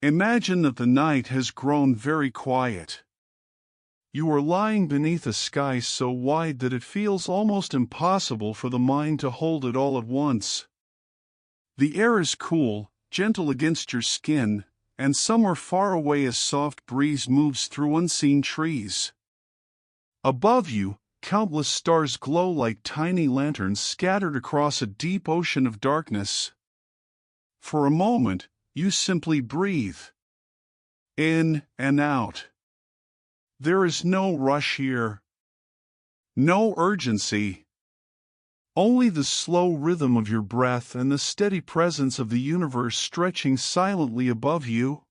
Imagine that the night has grown very quiet. You are lying beneath a sky so wide that it feels almost impossible for the mind to hold it all at once. The air is cool, gentle against your skin, and somewhere far away a soft breeze moves through unseen trees. Above you, countless stars glow like tiny lanterns scattered across a deep ocean of darkness. For a moment, you simply breathe. In and out. There is no rush here. No urgency. Only the slow rhythm of your breath and the steady presence of the universe stretching silently above you.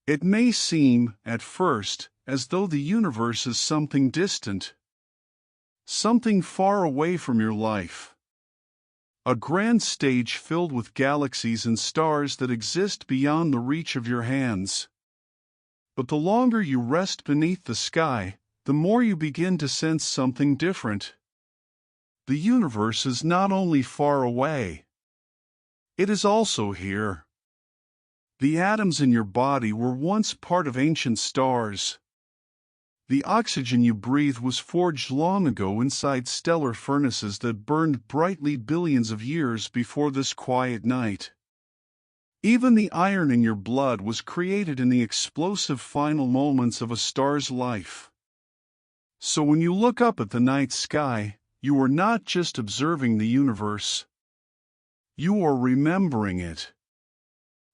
It may seem, at first, as though the universe is something distant. Something far away from your life. A grand stage filled with galaxies and stars that exist beyond the reach of your hands. But the longer you rest beneath the sky, the more you begin to sense something different. The universe is not only far away. It is also here. The atoms in your body were once part of ancient stars. The oxygen you breathe was forged long ago inside stellar furnaces that burned brightly billions of years before this quiet night. Even the iron in your blood was created in the explosive final moments of a star's life. So when you look up at the night sky, you are not just observing the universe. You are remembering it.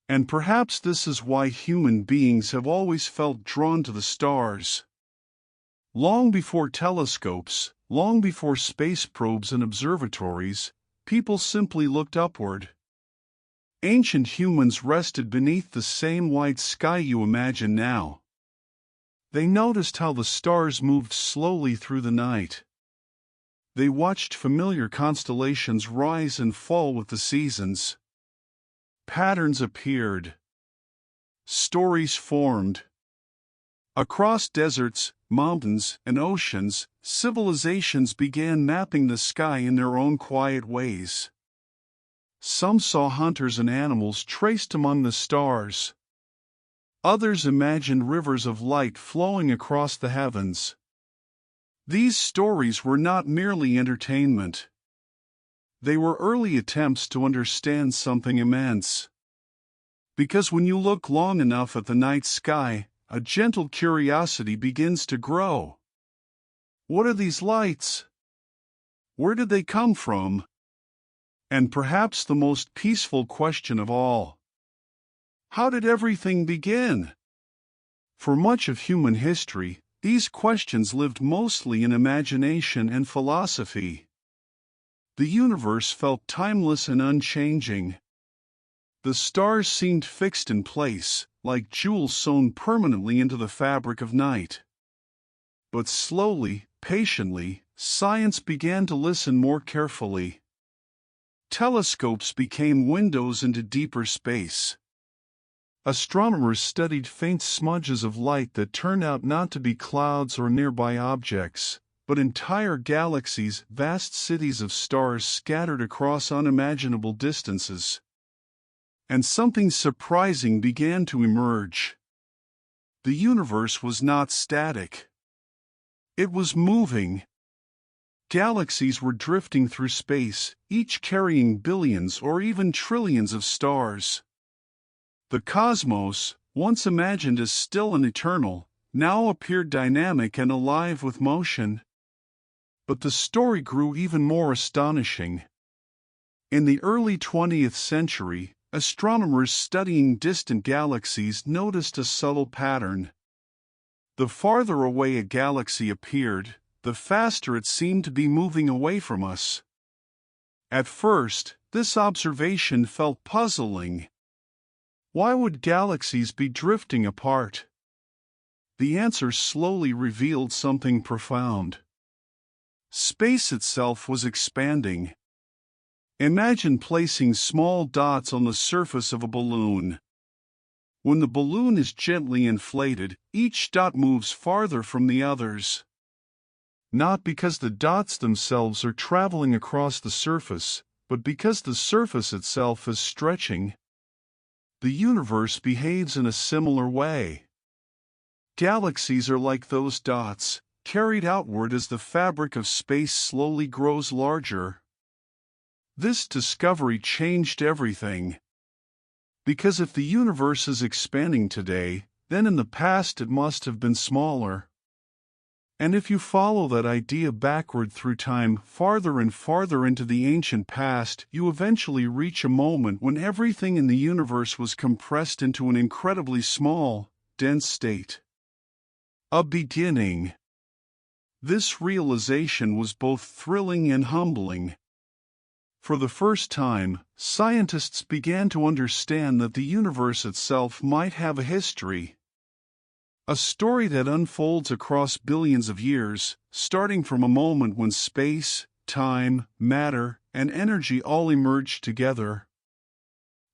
And perhaps this is why human beings have always felt drawn to the stars. Long before telescopes, long before space probes and observatories, people simply looked upward. Ancient humans rested beneath the same wide sky you imagine now. They noticed how the stars moved slowly through the night. They watched familiar constellations rise and fall with the seasons. Patterns appeared. Stories formed. Across deserts, mountains, and oceans, civilizations began mapping the sky in their own quiet ways. Some saw hunters and animals traced among the stars. Others imagined rivers of light flowing across the heavens. These stories were not merely entertainment. They were early attempts to understand something immense. Because when you look long enough at the night sky, a gentle curiosity begins to grow. What are these lights? Where did they come from? And perhaps the most peaceful question of all: how did everything begin? For much of human history, these questions lived mostly in imagination and philosophy. The universe felt timeless and unchanging. The stars seemed fixed in place, like jewels sewn permanently into the fabric of night. But slowly, patiently, science began to listen more carefully. Telescopes became windows into deeper space. Astronomers studied faint smudges of light that turned out not to be clouds or nearby objects, but entire galaxies, vast cities of stars scattered across unimaginable distances. And something surprising began to emerge. The universe was not static. It was moving. Galaxies were drifting through space, each carrying billions or even trillions of stars. The cosmos, once imagined as still and eternal, now appeared dynamic and alive with motion. But the story grew even more astonishing. In the early 20th century, astronomers studying distant galaxies noticed a subtle pattern. The farther away a galaxy appeared, the faster it seemed to be moving away from us. At first, this observation felt puzzling. Why would galaxies be drifting apart? The answer slowly revealed something profound. Space itself was expanding. Imagine placing small dots on the surface of a balloon. When the balloon is gently inflated, each dot moves farther from the others. Not because the dots themselves are traveling across the surface, but because the surface itself is stretching. the universe behaves in a similar way. Galaxies are like those dots, carried outward as the fabric of space slowly grows larger. This discovery changed everything. Because if the universe is expanding today, then in the past it must have been smaller. And if you follow that idea backward through time, farther and farther into the ancient past, you eventually reach a moment when everything in the universe was compressed into an incredibly small, dense state. A beginning. This realization was both thrilling and humbling. For the first time, scientists began to understand that the universe itself might have a history. A story that unfolds across billions of years, starting from a moment when space, time, matter, and energy all emerged together.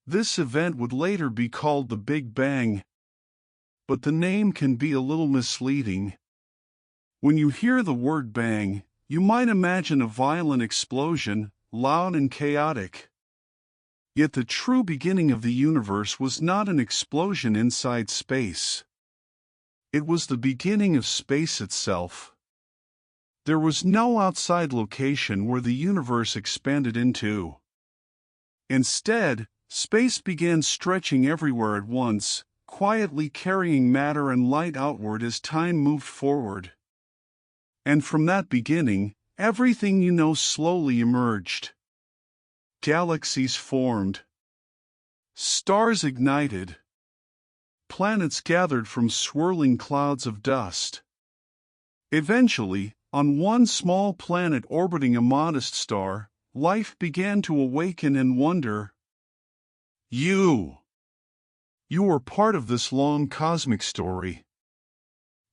This event would later be called the Big Bang. But the name can be a little misleading. When you hear the word bang, you might imagine a violent explosion, loud and chaotic. Yet the true beginning of the universe was not an explosion inside space. It was the beginning of space itself. There was no outside location where the universe expanded into. Instead, space began stretching everywhere at once, quietly carrying matter and light outward as time moved forward. And from that beginning, everything you know slowly emerged. Galaxies formed. Stars ignited. Planets gathered from swirling clouds of dust. Eventually, on one small planet orbiting a modest star, life began to awaken and wonder. You are part of this long cosmic story.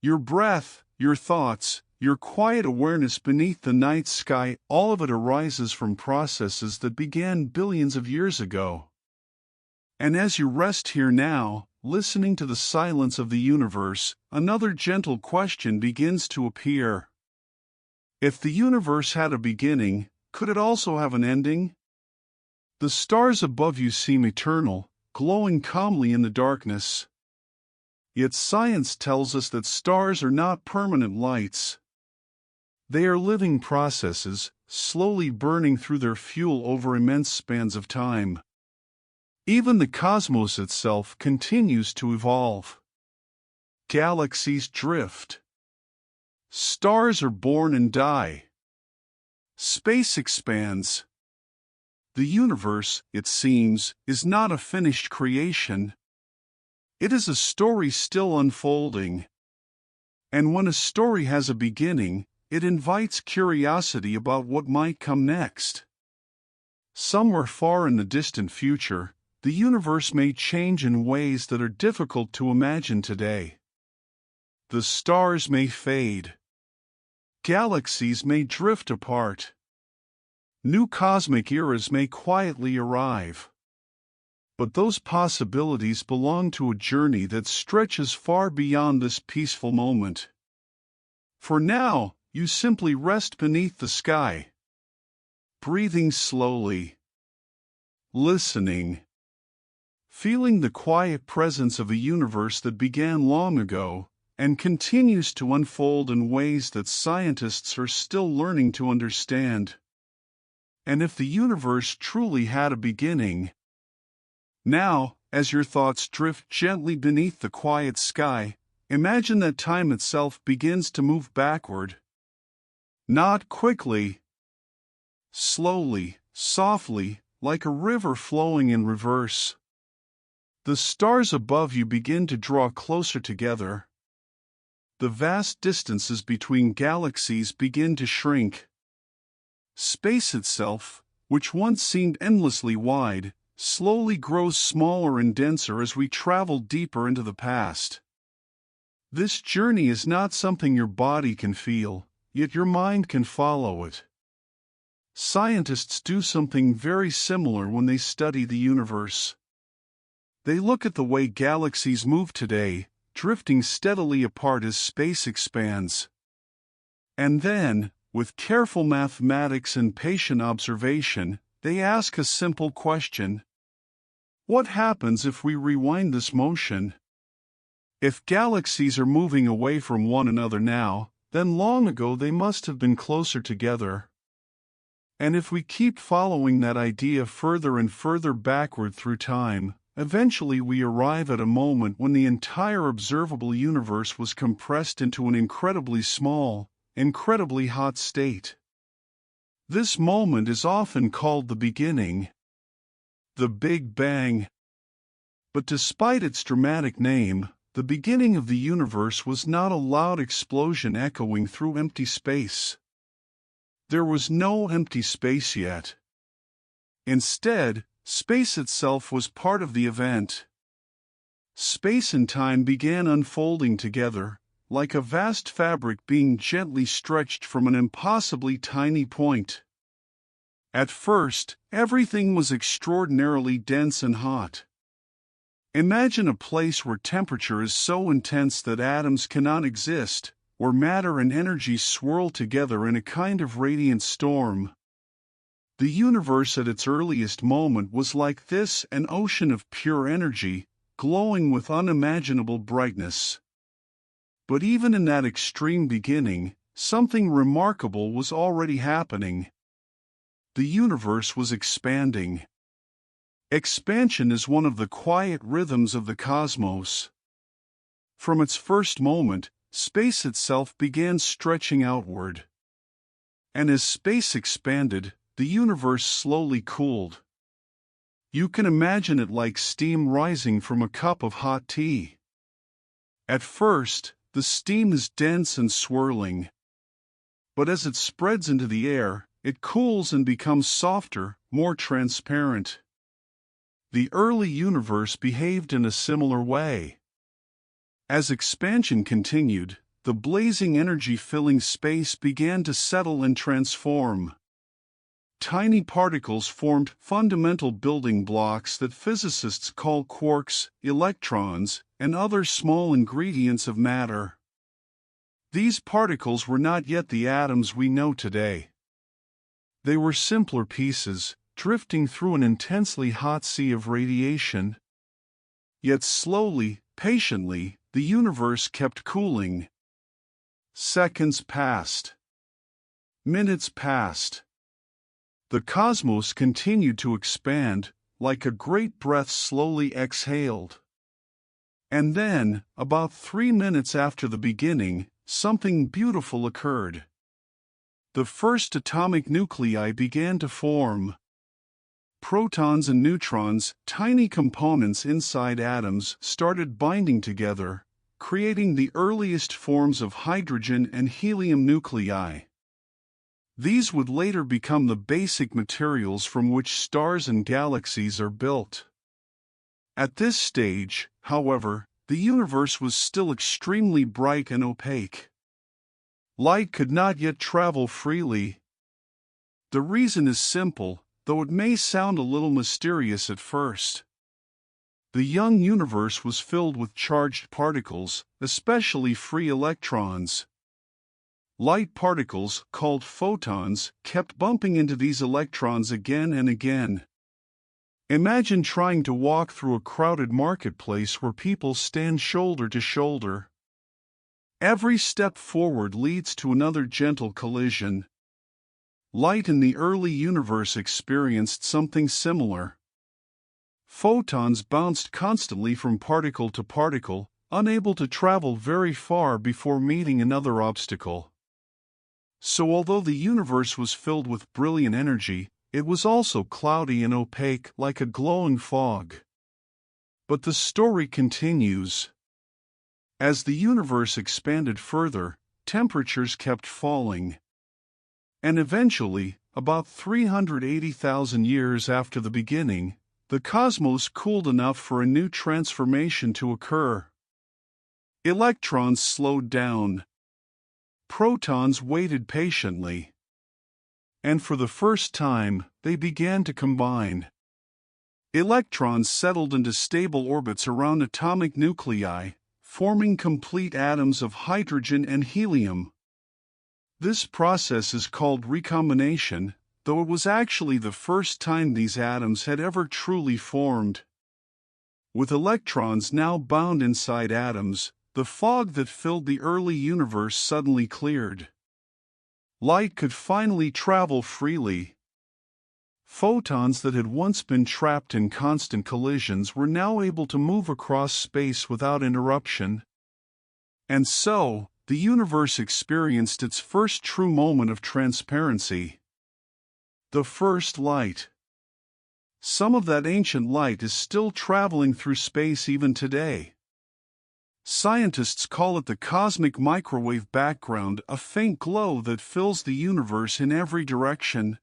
Your breath, your thoughts, your quiet awareness beneath the night sky, all of it arises from processes that began billions of years ago. And as you rest here now, listening to the silence of the universe, another gentle question begins to appear. If the universe had a beginning, could it also have an ending? The stars above you seem eternal, glowing calmly in the darkness. Yet science tells us that stars are not permanent lights. They are living processes, slowly burning through their fuel over immense spans of time. Even the cosmos itself continues to evolve. Galaxies drift. Stars are born and die. Space expands. The universe, it seems, is not a finished creation. It is a story still unfolding. And when a story has a beginning, it invites curiosity about what might come next. Somewhere far in the distant future, the universe may change in ways that are difficult to imagine today. The stars may fade. Galaxies may drift apart. New cosmic eras may quietly arrive. But those possibilities belong to a journey that stretches far beyond this peaceful moment. For now, you simply rest beneath the sky, breathing slowly, listening, feeling the quiet presence of a universe that began long ago and continues to unfold in ways that scientists are still learning to understand. And if the universe truly had a beginning, now, as your thoughts drift gently beneath the quiet sky, imagine that time itself begins to move backward. Not quickly, slowly, softly, like a river flowing in reverse. The stars above you begin to draw closer together. The vast distances between galaxies begin to shrink. Space itself, which once seemed endlessly wide, slowly grows smaller and denser as we travel deeper into the past. This journey is not something your body can feel, yet your mind can follow it. Scientists do something very similar when they study the universe. They look at the way galaxies move today, drifting steadily apart as space expands. And then, with careful mathematics and patient observation, they ask a simple question. What happens if we rewind this motion? If galaxies are moving away from one another now, then long ago they must have been closer together. And if we keep following that idea further and further backward through time, eventually we arrive at a moment when the entire observable universe was compressed into an incredibly small, incredibly hot state. This moment is often called the beginning, the Big Bang. But despite its dramatic name, the beginning of the universe was not a loud explosion echoing through empty space. There was no empty space yet. Instead, space itself was part of the event. Space and time began unfolding together, like a vast fabric being gently stretched from an impossibly tiny point. At first, everything was extraordinarily dense and hot. Imagine a place where temperature is so intense that atoms cannot exist, where matter and energy swirl together in a kind of radiant storm. The universe at its earliest moment was like this, an ocean of pure energy, glowing with unimaginable brightness. But even in that extreme beginning, something remarkable was already happening. The universe was expanding. Expansion is one of the quiet rhythms of the cosmos. From its first moment, space itself began stretching outward. And as space expanded, the universe slowly cooled. You can imagine it like steam rising from a cup of hot tea. At first, the steam is dense and swirling. But as it spreads into the air, it cools and becomes softer, more transparent. The early universe behaved in a similar way. As expansion continued, the blazing energy filling space began to settle and transform. Tiny particles formed fundamental building blocks that physicists call quarks, electrons, and other small ingredients of matter. These particles were not yet the atoms we know today. They were simpler pieces, drifting through an intensely hot sea of radiation. Yet slowly, patiently, the universe kept cooling. Seconds passed. Minutes passed. The cosmos continued to expand, like a great breath slowly exhaled. And then, about 3 minutes after the beginning, something beautiful occurred. The first atomic nuclei began to form. Protons and neutrons, tiny components inside atoms, started binding together, creating the earliest forms of hydrogen and helium nuclei. These would later become the basic materials from which stars and galaxies are built. At this stage, however, the universe was still extremely bright and opaque. Light could not yet travel freely. The reason is simple, though it may sound a little mysterious at first. The young universe was filled with charged particles, especially free electrons. Light particles, called photons, kept bumping into these electrons again and again. Imagine trying to walk through a crowded marketplace where people stand shoulder to shoulder. Every step forward leads to another gentle collision. Light in the early universe experienced something similar. Photons bounced constantly from particle to particle, unable to travel very far before meeting another obstacle. So although the universe was filled with brilliant energy, it was also cloudy and opaque like a glowing fog. But the story continues. As the universe expanded further, temperatures kept falling. And eventually, about 380,000 years after the beginning, the cosmos cooled enough for a new transformation to occur. Electrons slowed down. Protons waited patiently. And for the first time, they began to combine. Electrons settled into stable orbits around atomic nuclei, forming complete atoms of hydrogen and helium. This process is called recombination, though it was actually the first time these atoms had ever truly formed. With electrons now bound inside atoms, the fog that filled the early universe suddenly cleared. Light could finally travel freely. Photons that had once been trapped in constant collisions were now able to move across space without interruption. And so, the universe experienced its first true moment of transparency. The first light. Some of that ancient light is still traveling through space even today. Scientists call it the cosmic microwave background, a faint glow that fills the universe in every direction.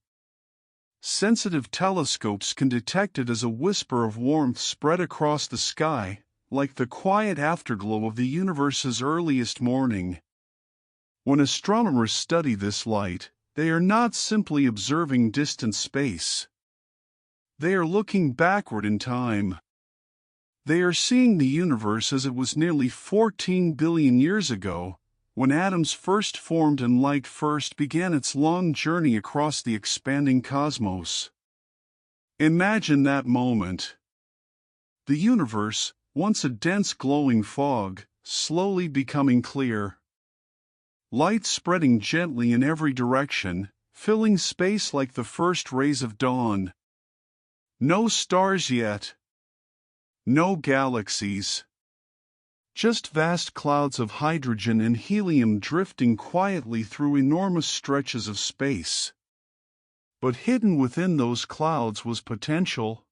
Sensitive telescopes can detect it as a whisper of warmth spread across the sky, like the quiet afterglow of the universe's earliest morning. When astronomers study this light, they are not simply observing distant space. They are looking backward in time. They are seeing the universe as it was nearly 14 billion years ago, when atoms first formed and light first began its long journey across the expanding cosmos. Imagine that moment. The universe, once a dense glowing fog, slowly becoming clear. Light spreading gently in every direction, filling space like the first rays of dawn. No stars yet. No galaxies. Just vast clouds of hydrogen and helium drifting quietly through enormous stretches of space. But hidden within those clouds was potential.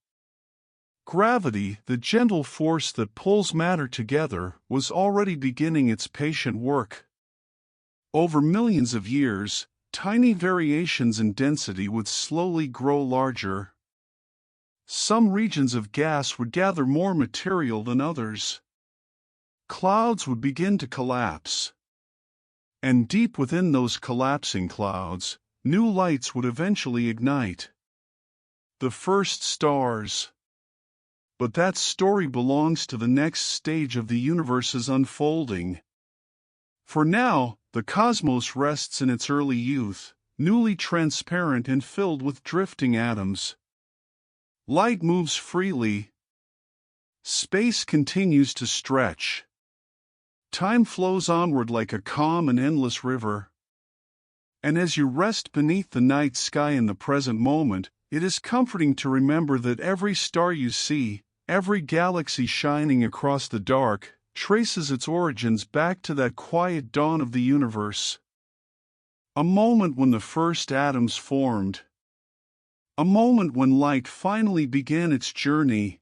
Gravity, the gentle force that pulls matter together, was already beginning its patient work. Over millions of years, tiny variations in density would slowly grow larger. Some regions of gas would gather more material than others. Clouds would begin to collapse. And deep within those collapsing clouds, new lights would eventually ignite. The first stars. But that story belongs to the next stage of the universe's unfolding. For now, the cosmos rests in its early youth, newly transparent and filled with drifting atoms. Light moves freely. Space continues to stretch. Time flows onward like a calm and endless river. And as you rest beneath the night sky in the present moment, it is comforting to remember that every star you see, every galaxy shining across the dark, traces its origins back to that quiet dawn of the universe. A moment when the first atoms formed. A moment when light finally began its journey.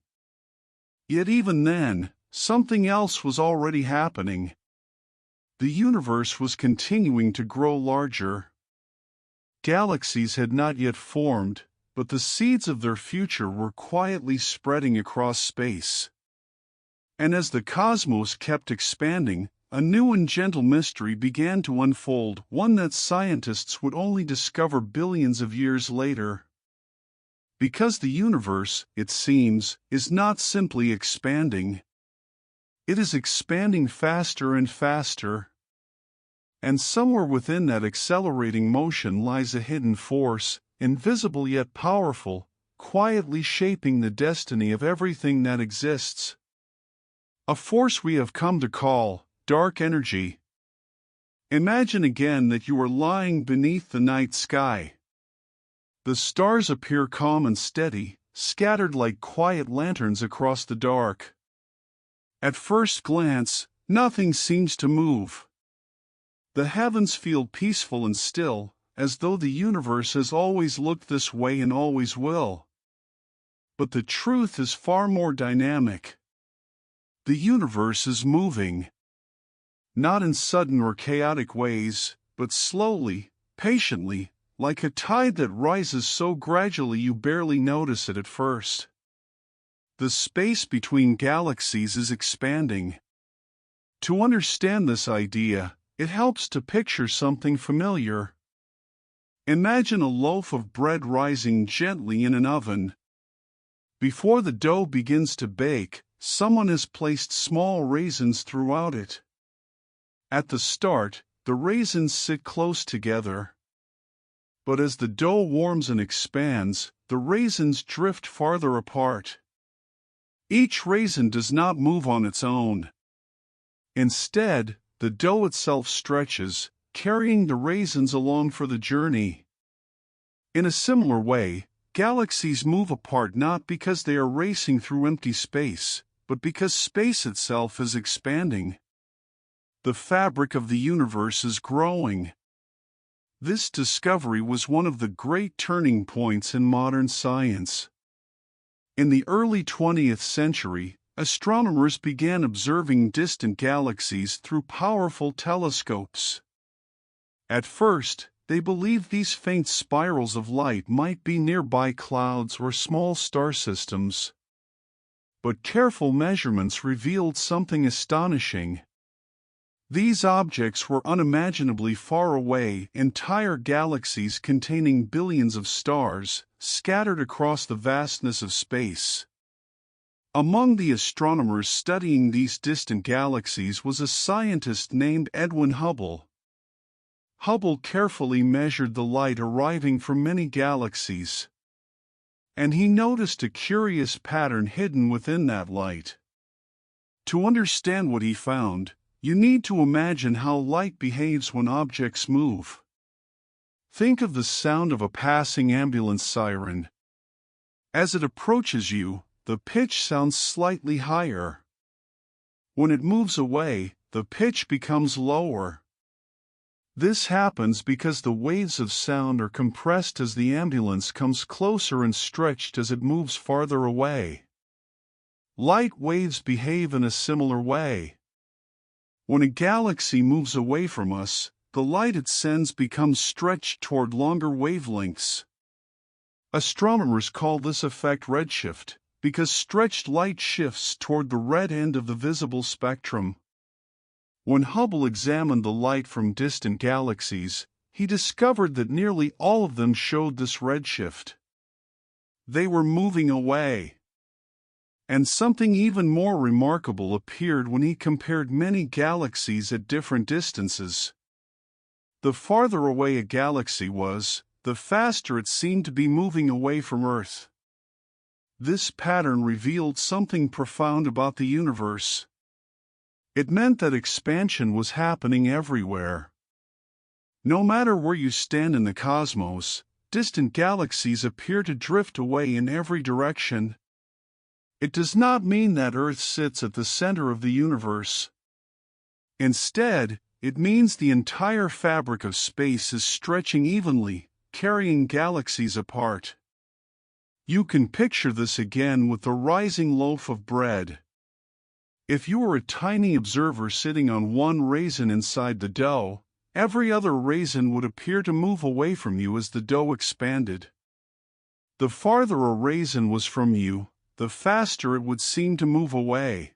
Yet even then, something else was already happening. The universe was continuing to grow larger. Galaxies had not yet formed, but the seeds of their future were quietly spreading across space. And as the cosmos kept expanding, a new and gentle mystery began to unfold, one that scientists would only discover billions of years later. Because the universe, it seems, is not simply expanding. It is expanding faster and faster. And somewhere within that accelerating motion lies a hidden force, invisible yet powerful, quietly shaping the destiny of everything that exists. A force we have come to call dark energy. Imagine again that you are lying beneath the night sky. The stars appear calm and steady, scattered like quiet lanterns across the dark. At first glance, nothing seems to move. The heavens feel peaceful and still, as though the universe has always looked this way and always will. But the truth is far more dynamic. The universe is moving. Not in sudden or chaotic ways, but slowly, patiently, like a tide that rises so gradually you barely notice it at first. The space between galaxies is expanding. To understand this idea, it helps to picture something familiar. Imagine a loaf of bread rising gently in an oven. Before the dough begins to bake, someone has placed small raisins throughout it. At the start, the raisins sit close together. But as the dough warms and expands, the raisins drift farther apart. Each raisin does not move on its own. Instead, the dough itself stretches, carrying the raisins along for the journey. In a similar way, galaxies move apart not because they are racing through empty space, but because space itself is expanding. The fabric of the universe is growing. This discovery was one of the great turning points in modern science. In the early 20th century, astronomers began observing distant galaxies through powerful telescopes. At first, they believed these faint spirals of light might be nearby clouds or small star systems. But careful measurements revealed something astonishing. These objects were unimaginably far away, entire galaxies containing billions of stars, scattered across the vastness of space. Among the astronomers studying these distant galaxies was a scientist named Edwin Hubble. Hubble carefully measured the light arriving from many galaxies, and he noticed a curious pattern hidden within that light. To understand what he found, you need to imagine how light behaves when objects move. Think of the sound of a passing ambulance siren. As it approaches you, the pitch sounds slightly higher. When it moves away, the pitch becomes lower. This happens because the waves of sound are compressed as the ambulance comes closer and stretched as it moves farther away. Light waves behave in a similar way. When a galaxy moves away from us, the light it sends becomes stretched toward longer wavelengths. Astronomers call this effect redshift, because stretched light shifts toward the red end of the visible spectrum. When Hubble examined the light from distant galaxies, he discovered that nearly all of them showed this redshift. They were moving away. And something even more remarkable appeared when he compared many galaxies at different distances. The farther away a galaxy was, the faster it seemed to be moving away from Earth. This pattern revealed something profound about the universe. It meant that expansion was happening everywhere. No matter where you stand in the cosmos, distant galaxies appear to drift away in every direction. It does not mean that Earth sits at the center of the universe. Instead, it means the entire fabric of space is stretching evenly, carrying galaxies apart. You can picture this again with the rising loaf of bread. If you were a tiny observer sitting on one raisin inside the dough, every other raisin would appear to move away from you as the dough expanded. The farther a raisin was from you, the faster it would seem to move away.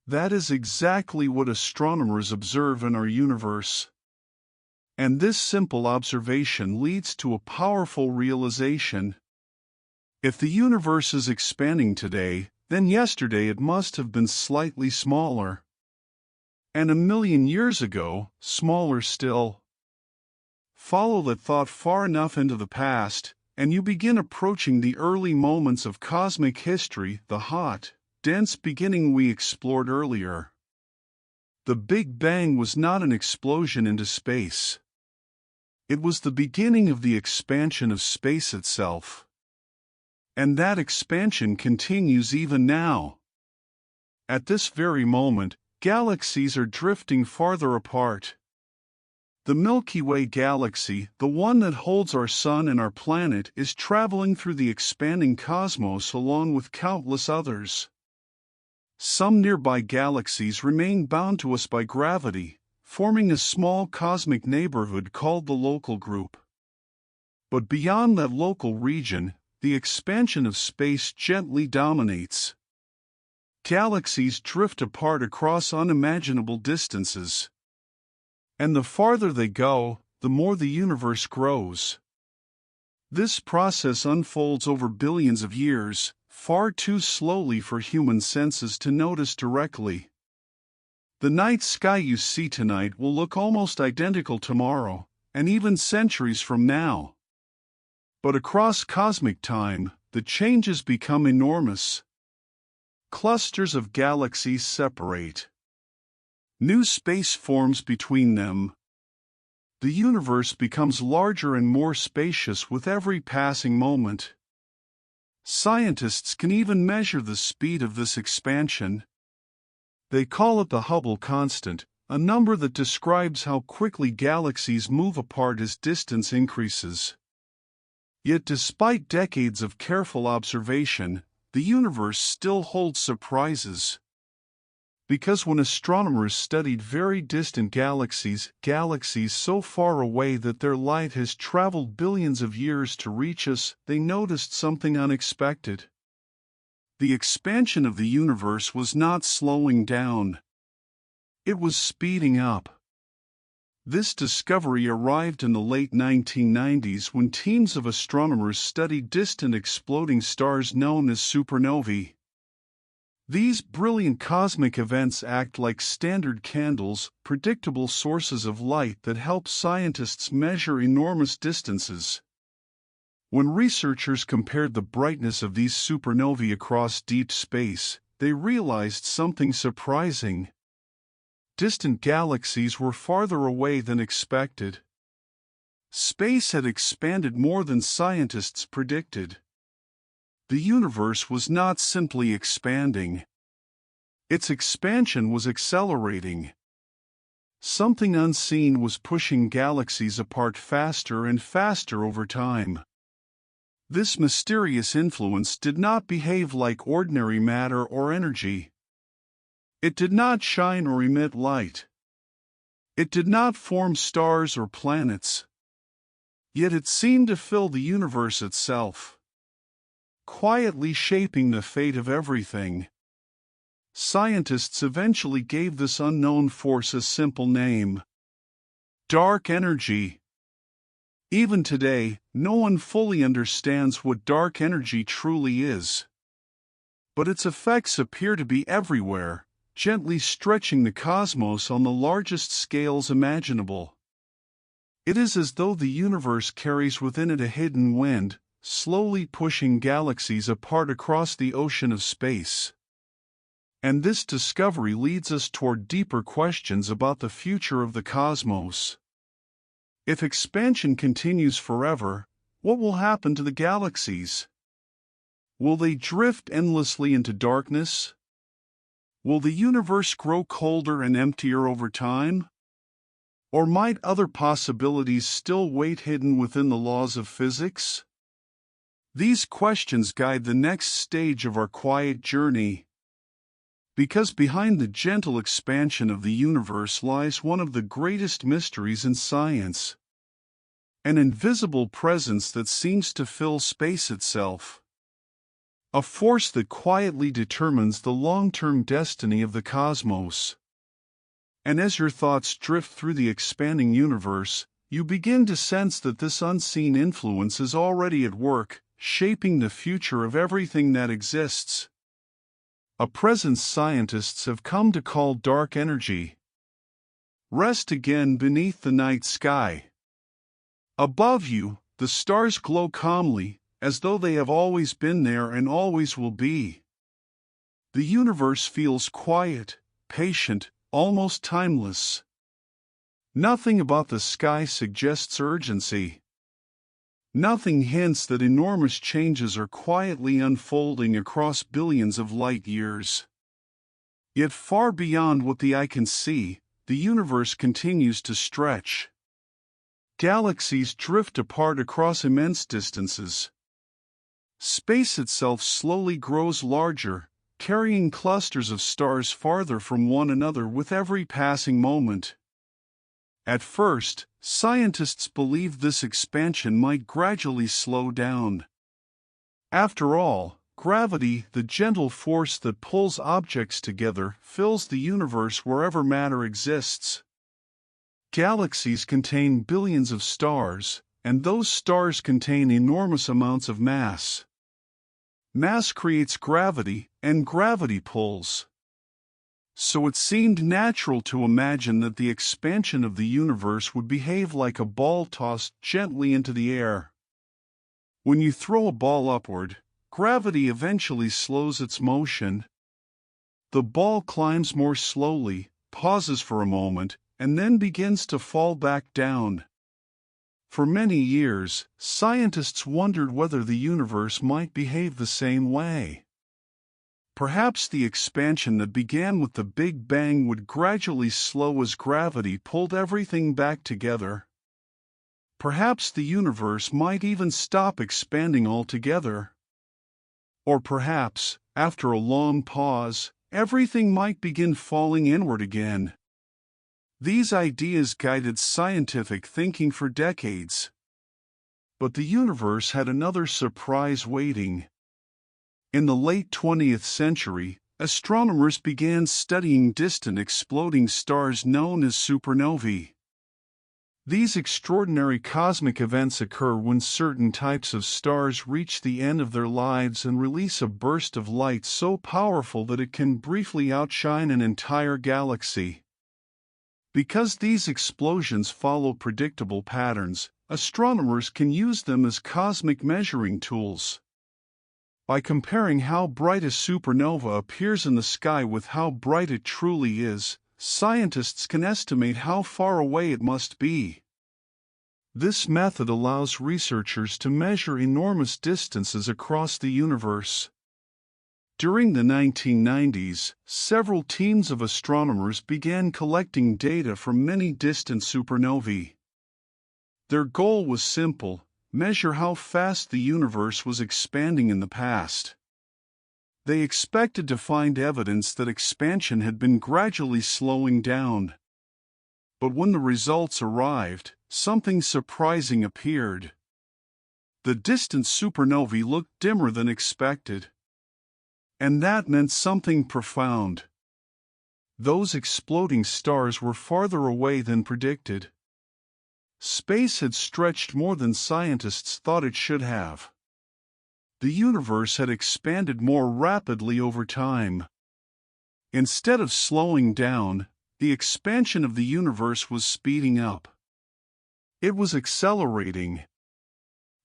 That is exactly what astronomers observe in our universe. And this simple observation leads to a powerful realization. If the universe is expanding today, then yesterday it must have been slightly smaller. And 1,000,000 years ago, smaller still. Follow that thought far enough into the past, and you begin approaching the early moments of cosmic history, the hot, dense beginning we explored earlier. The Big Bang was not an explosion into space. It was the beginning of the expansion of space itself. And that expansion continues even now. At this very moment, galaxies are drifting farther apart. The Milky Way galaxy, the one that holds our sun and our planet, is traveling through the expanding cosmos along with countless others. Some nearby galaxies remain bound to us by gravity, forming a small cosmic neighborhood called the local group. But beyond that local region, the expansion of space gently dominates. Galaxies drift apart across unimaginable distances. And the farther they go, the more the universe grows. This process unfolds over billions of years, far too slowly for human senses to notice directly. The night sky you see tonight will look almost identical tomorrow, and even centuries from now. But across cosmic time, the changes become enormous. Clusters of galaxies separate. New space forms between them. The universe becomes larger and more spacious with every passing moment. Scientists can even measure the speed of this expansion. They call it the Hubble constant, a number that describes how quickly galaxies move apart as distance increases. Yet despite decades of careful observation, the universe still holds surprises. Because when astronomers studied very distant galaxies so far away that their light has traveled billions of years to reach us, they noticed something unexpected. The expansion of the universe was not slowing down. It was speeding up. This discovery arrived in the late 1990s when teams of astronomers studied distant exploding stars known as supernovae. These brilliant cosmic events act like standard candles, predictable sources of light that help scientists measure enormous distances. When researchers compared the brightness of these supernovae across deep space, they realized something surprising. Distant galaxies were farther away than expected. Space had expanded more than scientists predicted. The universe was not simply expanding. Its expansion was accelerating. Something unseen was pushing galaxies apart faster and faster over time. This mysterious influence did not behave like ordinary matter or energy. It did not shine or emit light. It did not form stars or planets. Yet it seemed to fill the universe itself, quietly shaping the fate of everything. Scientists eventually gave this unknown force a simple name: dark energy. Even today, no one fully understands what dark energy truly is. But its effects appear to be everywhere, gently stretching the cosmos on the largest scales imaginable. It is as though the universe carries within it a hidden wind, slowly pushing galaxies apart across the ocean of space. And this discovery leads us toward deeper questions about the future of the cosmos. If expansion continues forever, what will happen to the galaxies? Will they drift endlessly into darkness? Will the universe grow colder and emptier over time? Or might other possibilities still wait hidden within the laws of physics? These questions guide the next stage of our quiet journey. Because behind the gentle expansion of the universe lies one of the greatest mysteries in science. An invisible presence that seems to fill space itself. A force that quietly determines the long-term destiny of the cosmos. And as your thoughts drift through the expanding universe, you begin to sense that this unseen influence is already at work, shaping the future of everything that exists. A presence scientists have come to call dark energy. Rest again beneath the night sky. Above you, the stars glow calmly, as though they have always been there and always will be. The universe feels quiet, patient, almost timeless. Nothing about the sky suggests urgency. Nothing hints that enormous changes are quietly unfolding across billions of light years. Yet far beyond what the eye can see, the universe continues to stretch. Galaxies drift apart across immense distances. Space itself slowly grows larger, carrying clusters of stars farther from one another with every passing moment. At first, scientists believed this expansion might gradually slow down. After all, gravity, the gentle force that pulls objects together, fills the universe wherever matter exists. Galaxies contain billions of stars, and those stars contain enormous amounts of mass. Mass creates gravity, and gravity pulls. So it seemed natural to imagine that the expansion of the universe would behave like a ball tossed gently into the air. When you throw a ball upward, gravity eventually slows its motion. The ball climbs more slowly, pauses for a moment, and then begins to fall back down. For many years, scientists wondered whether the universe might behave the same way. Perhaps the expansion that began with the Big Bang would gradually slow as gravity pulled everything back together. Perhaps the universe might even stop expanding altogether. Or perhaps, after a long pause, everything might begin falling inward again. These ideas guided scientific thinking for decades. But the universe had another surprise waiting. In the late 20th century, astronomers began studying distant exploding stars known as supernovae. These extraordinary cosmic events occur when certain types of stars reach the end of their lives and release a burst of light so powerful that it can briefly outshine an entire galaxy. Because these explosions follow predictable patterns, astronomers can use them as cosmic measuring tools. By comparing how bright a supernova appears in the sky with how bright it truly is, scientists can estimate how far away it must be. This method allows researchers to measure enormous distances across the universe. During the 1990s, several teams of astronomers began collecting data from many distant supernovae. Their goal was simple: measure how fast the universe was expanding in the past. They expected to find evidence that expansion had been gradually slowing down. But when the results arrived, something surprising appeared. The distant supernovae looked dimmer than expected. And that meant something profound. Those exploding stars were farther away than predicted. Space had stretched more than scientists thought it should have. The universe had expanded more rapidly over time. Instead of slowing down, the expansion of the universe was speeding up. It was accelerating.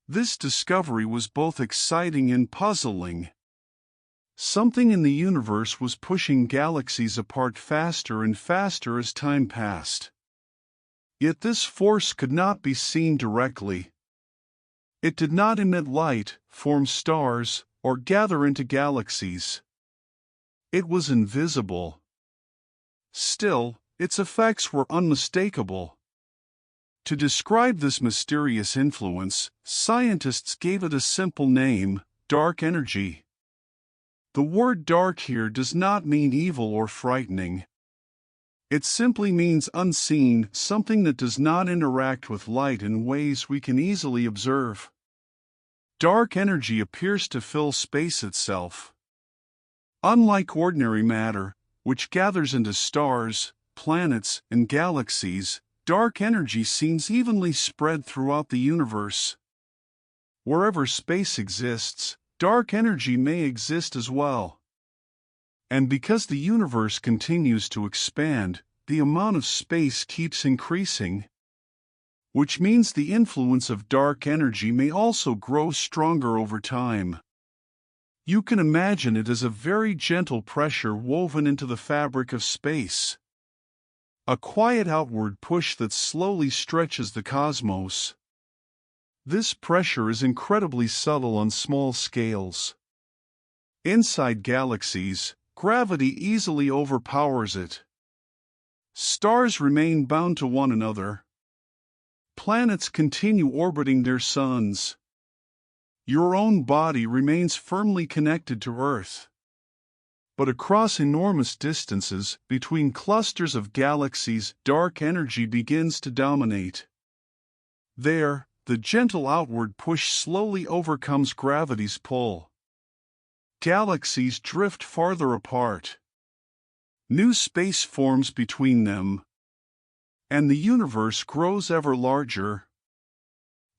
This discovery was both exciting and puzzling. Something in the universe was pushing galaxies apart faster and faster as time passed. Yet this force could not be seen directly. It did not emit light, form stars, or gather into galaxies. It was invisible. Still, its effects were unmistakable. To describe this mysterious influence, scientists gave it a simple name: dark energy. The word dark here does not mean evil or frightening. It simply means unseen, something that does not interact with light in ways we can easily observe. Dark energy appears to fill space itself. Unlike ordinary matter, which gathers into stars, planets, and galaxies, dark energy seems evenly spread throughout the universe. Wherever space exists, dark energy may exist as well. And because the universe continues to expand, the amount of space keeps increasing. Which means the influence of dark energy may also grow stronger over time. You can imagine it as a very gentle pressure woven into the fabric of space. A quiet outward push that slowly stretches the cosmos. This pressure is incredibly subtle on small scales. Inside galaxies, gravity easily overpowers it. Stars remain bound to one another. Planets continue orbiting their suns. Your own body remains firmly connected to Earth. But across enormous distances, between clusters of galaxies, dark energy begins to dominate. There, the gentle outward push slowly overcomes gravity's pull. Galaxies drift farther apart. New space forms between them. And the universe grows ever larger.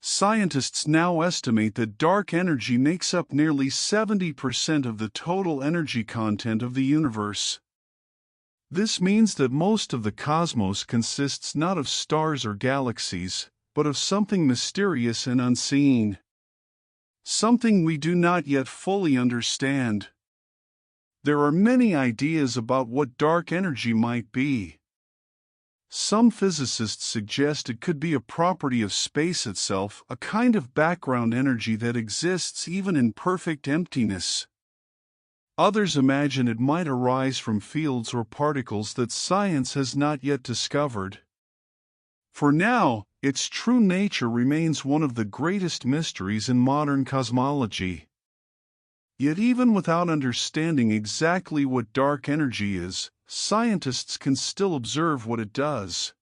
Scientists now estimate that dark energy makes up nearly 70% of the total energy content of the universe. This means that most of the cosmos consists not of stars or galaxies, but of something mysterious and unseen. Something we do not yet fully understand. There are many ideas about what dark energy might be. Some physicists suggest it could be a property of space itself, a kind of background energy that exists even in perfect emptiness. Others imagine it might arise from fields or particles that science has not yet discovered. For now, its true nature remains one of the greatest mysteries in modern cosmology. Yet even without understanding exactly what dark energy is, scientists can still observe what it does.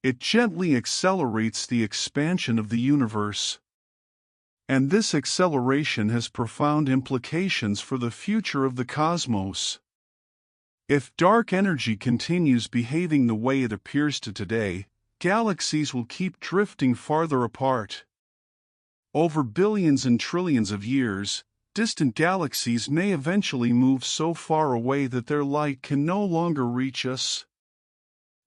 It gently accelerates the expansion of the universe. And this acceleration has profound implications for the future of the cosmos. If dark energy continues behaving the way it appears to today, galaxies will keep drifting farther apart. Over billions and trillions of years, distant galaxies may eventually move so far away that their light can no longer reach us.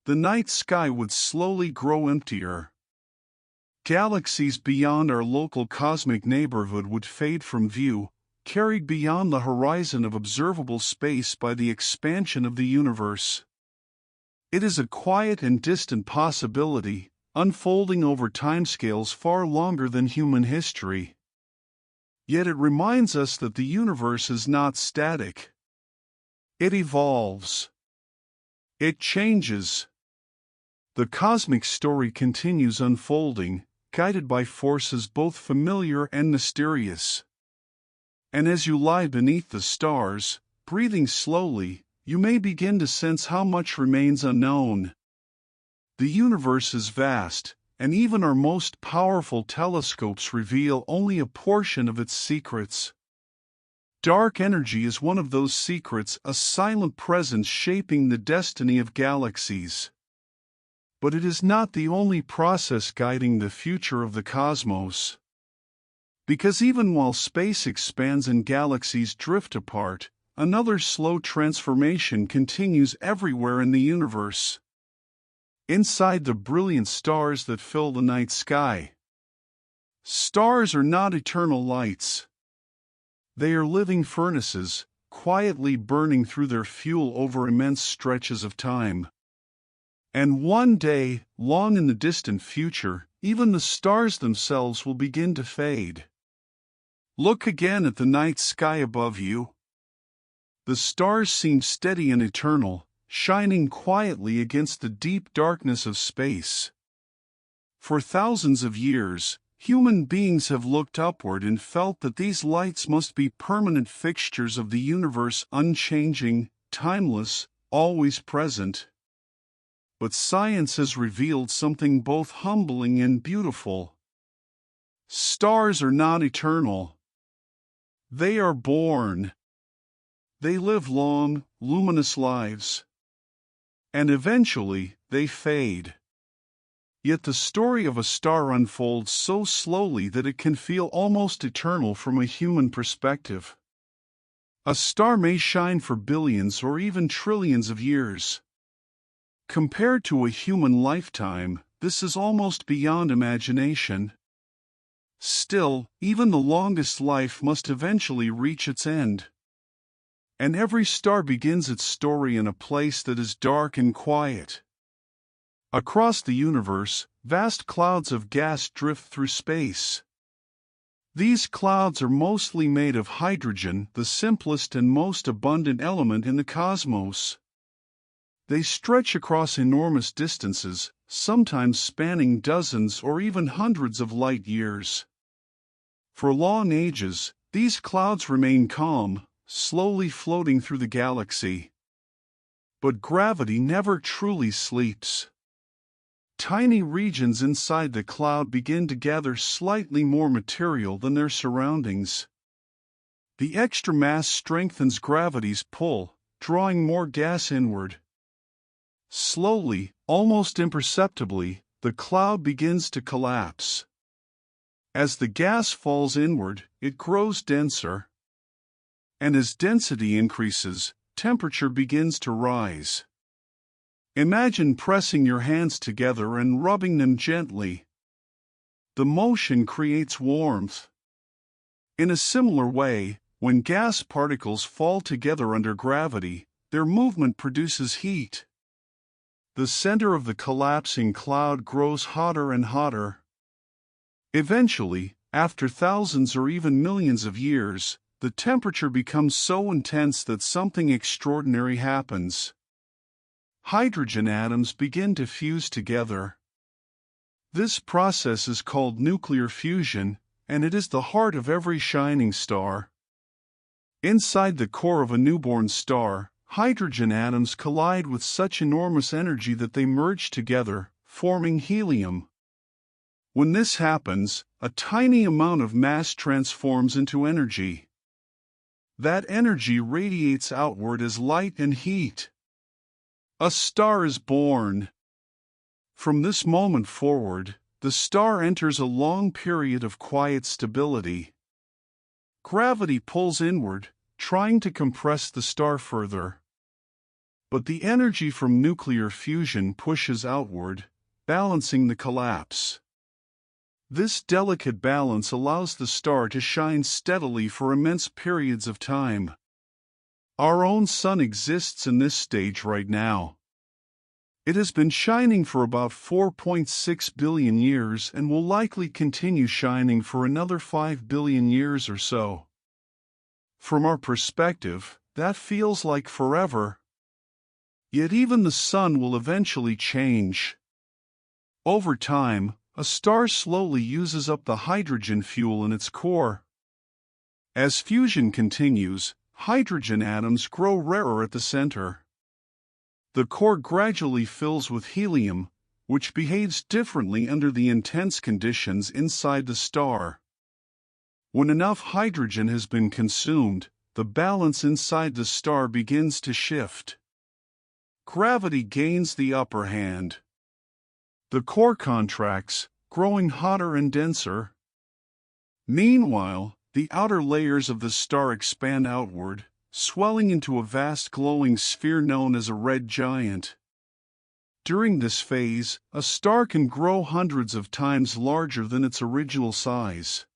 The night sky would slowly grow emptier. Galaxies beyond our local cosmic neighborhood would fade from view, carried beyond the horizon of observable space by the expansion of the universe. It is a quiet and distant possibility, unfolding over timescales far longer than human history. Yet it reminds us that the universe is not static. It evolves. It changes. The cosmic story continues unfolding, guided by forces both familiar and mysterious. And as you lie beneath the stars, breathing slowly, you may begin to sense how much remains unknown. The universe is vast, and even our most powerful telescopes reveal only a portion of its secrets. Dark energy is one of those secrets, a silent presence shaping the destiny of galaxies. But it is not the only process guiding the future of the cosmos. Because even while space expands and galaxies drift apart, another slow transformation continues everywhere in the universe. Inside the brilliant stars that fill the night sky. Stars are not eternal lights. They are living furnaces, quietly burning through their fuel over immense stretches of time. And one day, long in the distant future, even the stars themselves will begin to fade. Look again at the night sky above you. The stars seem steady and eternal, shining quietly against the deep darkness of space. For thousands of years, human beings have looked upward and felt that these lights must be permanent fixtures of the universe, unchanging, timeless, always present. But science has revealed something both humbling and beautiful. Stars are not eternal. They are born. They live long, luminous lives. And eventually, they fade. Yet the story of a star unfolds so slowly that it can feel almost eternal from a human perspective. A star may shine for billions or even trillions of years. Compared to a human lifetime, this is almost beyond imagination. Still, even the longest life must eventually reach its end. And every star begins its story in a place that is dark and quiet. Across the universe, vast clouds of gas drift through space. These clouds are mostly made of hydrogen, the simplest and most abundant element in the cosmos. They stretch across enormous distances, sometimes spanning dozens or even hundreds of light years. For long ages, these clouds remain calm, slowly floating through the galaxy. But gravity never truly sleeps. Tiny regions inside the cloud begin to gather slightly more material than their surroundings. The extra mass strengthens gravity's pull, drawing more gas inward. Slowly, almost imperceptibly, the cloud begins to collapse. As the gas falls inward, it grows denser. And as density increases, temperature begins to rise. Imagine pressing your hands together and rubbing them gently. The motion creates warmth. In a similar way, When gas particles fall together under gravity, their movement produces heat. The center of the collapsing cloud grows hotter and hotter. Eventually, after thousands or even millions of years, the temperature becomes so intense that something extraordinary happens. Hydrogen atoms begin to fuse together. This process is called nuclear fusion, and it is the heart of every shining star. Inside the core of a newborn star, hydrogen atoms collide with such enormous energy that they merge together, forming helium. When this happens, a tiny amount of mass transforms into energy. That energy radiates outward as light and heat. A star is born. From this moment forward, the star enters a long period of quiet stability. Gravity pulls inward, trying to compress the star further. But the energy from nuclear fusion pushes outward, balancing the collapse. This delicate balance allows the star to shine steadily for immense periods of time. Our own sun exists in this stage right now. It has been shining for about 4.6 billion years and will likely continue shining for another 5 billion years or so. From our perspective, that feels like forever. Yet even the sun will eventually change. Over time, a star slowly uses up the hydrogen fuel in its core. As fusion continues, hydrogen atoms grow rarer at the center. The core gradually fills with helium, which behaves differently under the intense conditions inside the star. When enough hydrogen has been consumed, the balance inside the star begins to shift. Gravity gains the upper hand. The core contracts, growing hotter and denser. Meanwhile, the outer layers of the star expand outward, swelling into a vast glowing sphere known as a red giant. During this phase, a star can grow hundreds of times larger than its original size.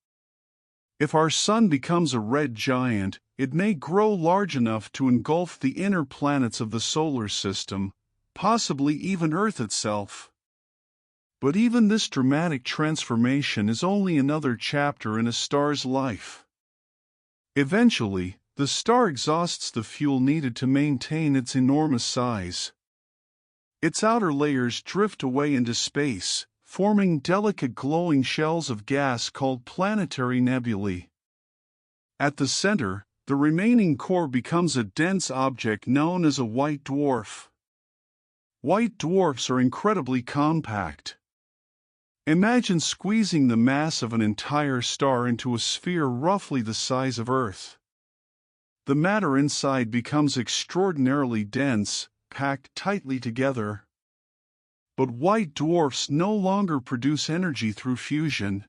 If our sun becomes a red giant, it may grow large enough to engulf the inner planets of the solar system, possibly even Earth itself. But even this dramatic transformation is only another chapter in a star's life. Eventually, the star exhausts the fuel needed to maintain its enormous size. Its outer layers drift away into space, forming delicate glowing shells of gas called planetary nebulae. At the center, the remaining core becomes a dense object known as a white dwarf. White dwarfs are incredibly compact. Imagine squeezing the mass of an entire star into a sphere roughly the size of Earth. The matter inside becomes extraordinarily dense, packed tightly together. But white dwarfs no longer produce energy through fusion.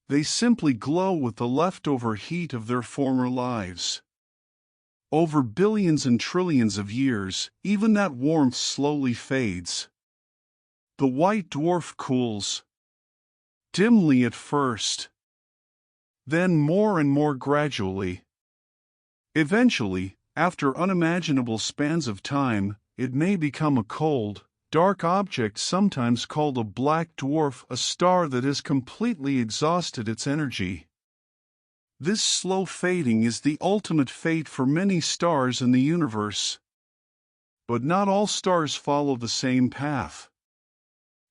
They simply glow with the leftover heat of their former lives. Over billions and trillions of years, even that warmth slowly fades. The white dwarf cools. Dimly at first. Then more and more gradually. Eventually, after unimaginable spans of time, it may become a cold, dark object sometimes called a black dwarf, a star that has completely exhausted its energy. This slow fading is the ultimate fate for many stars in the universe. But not all stars follow the same path.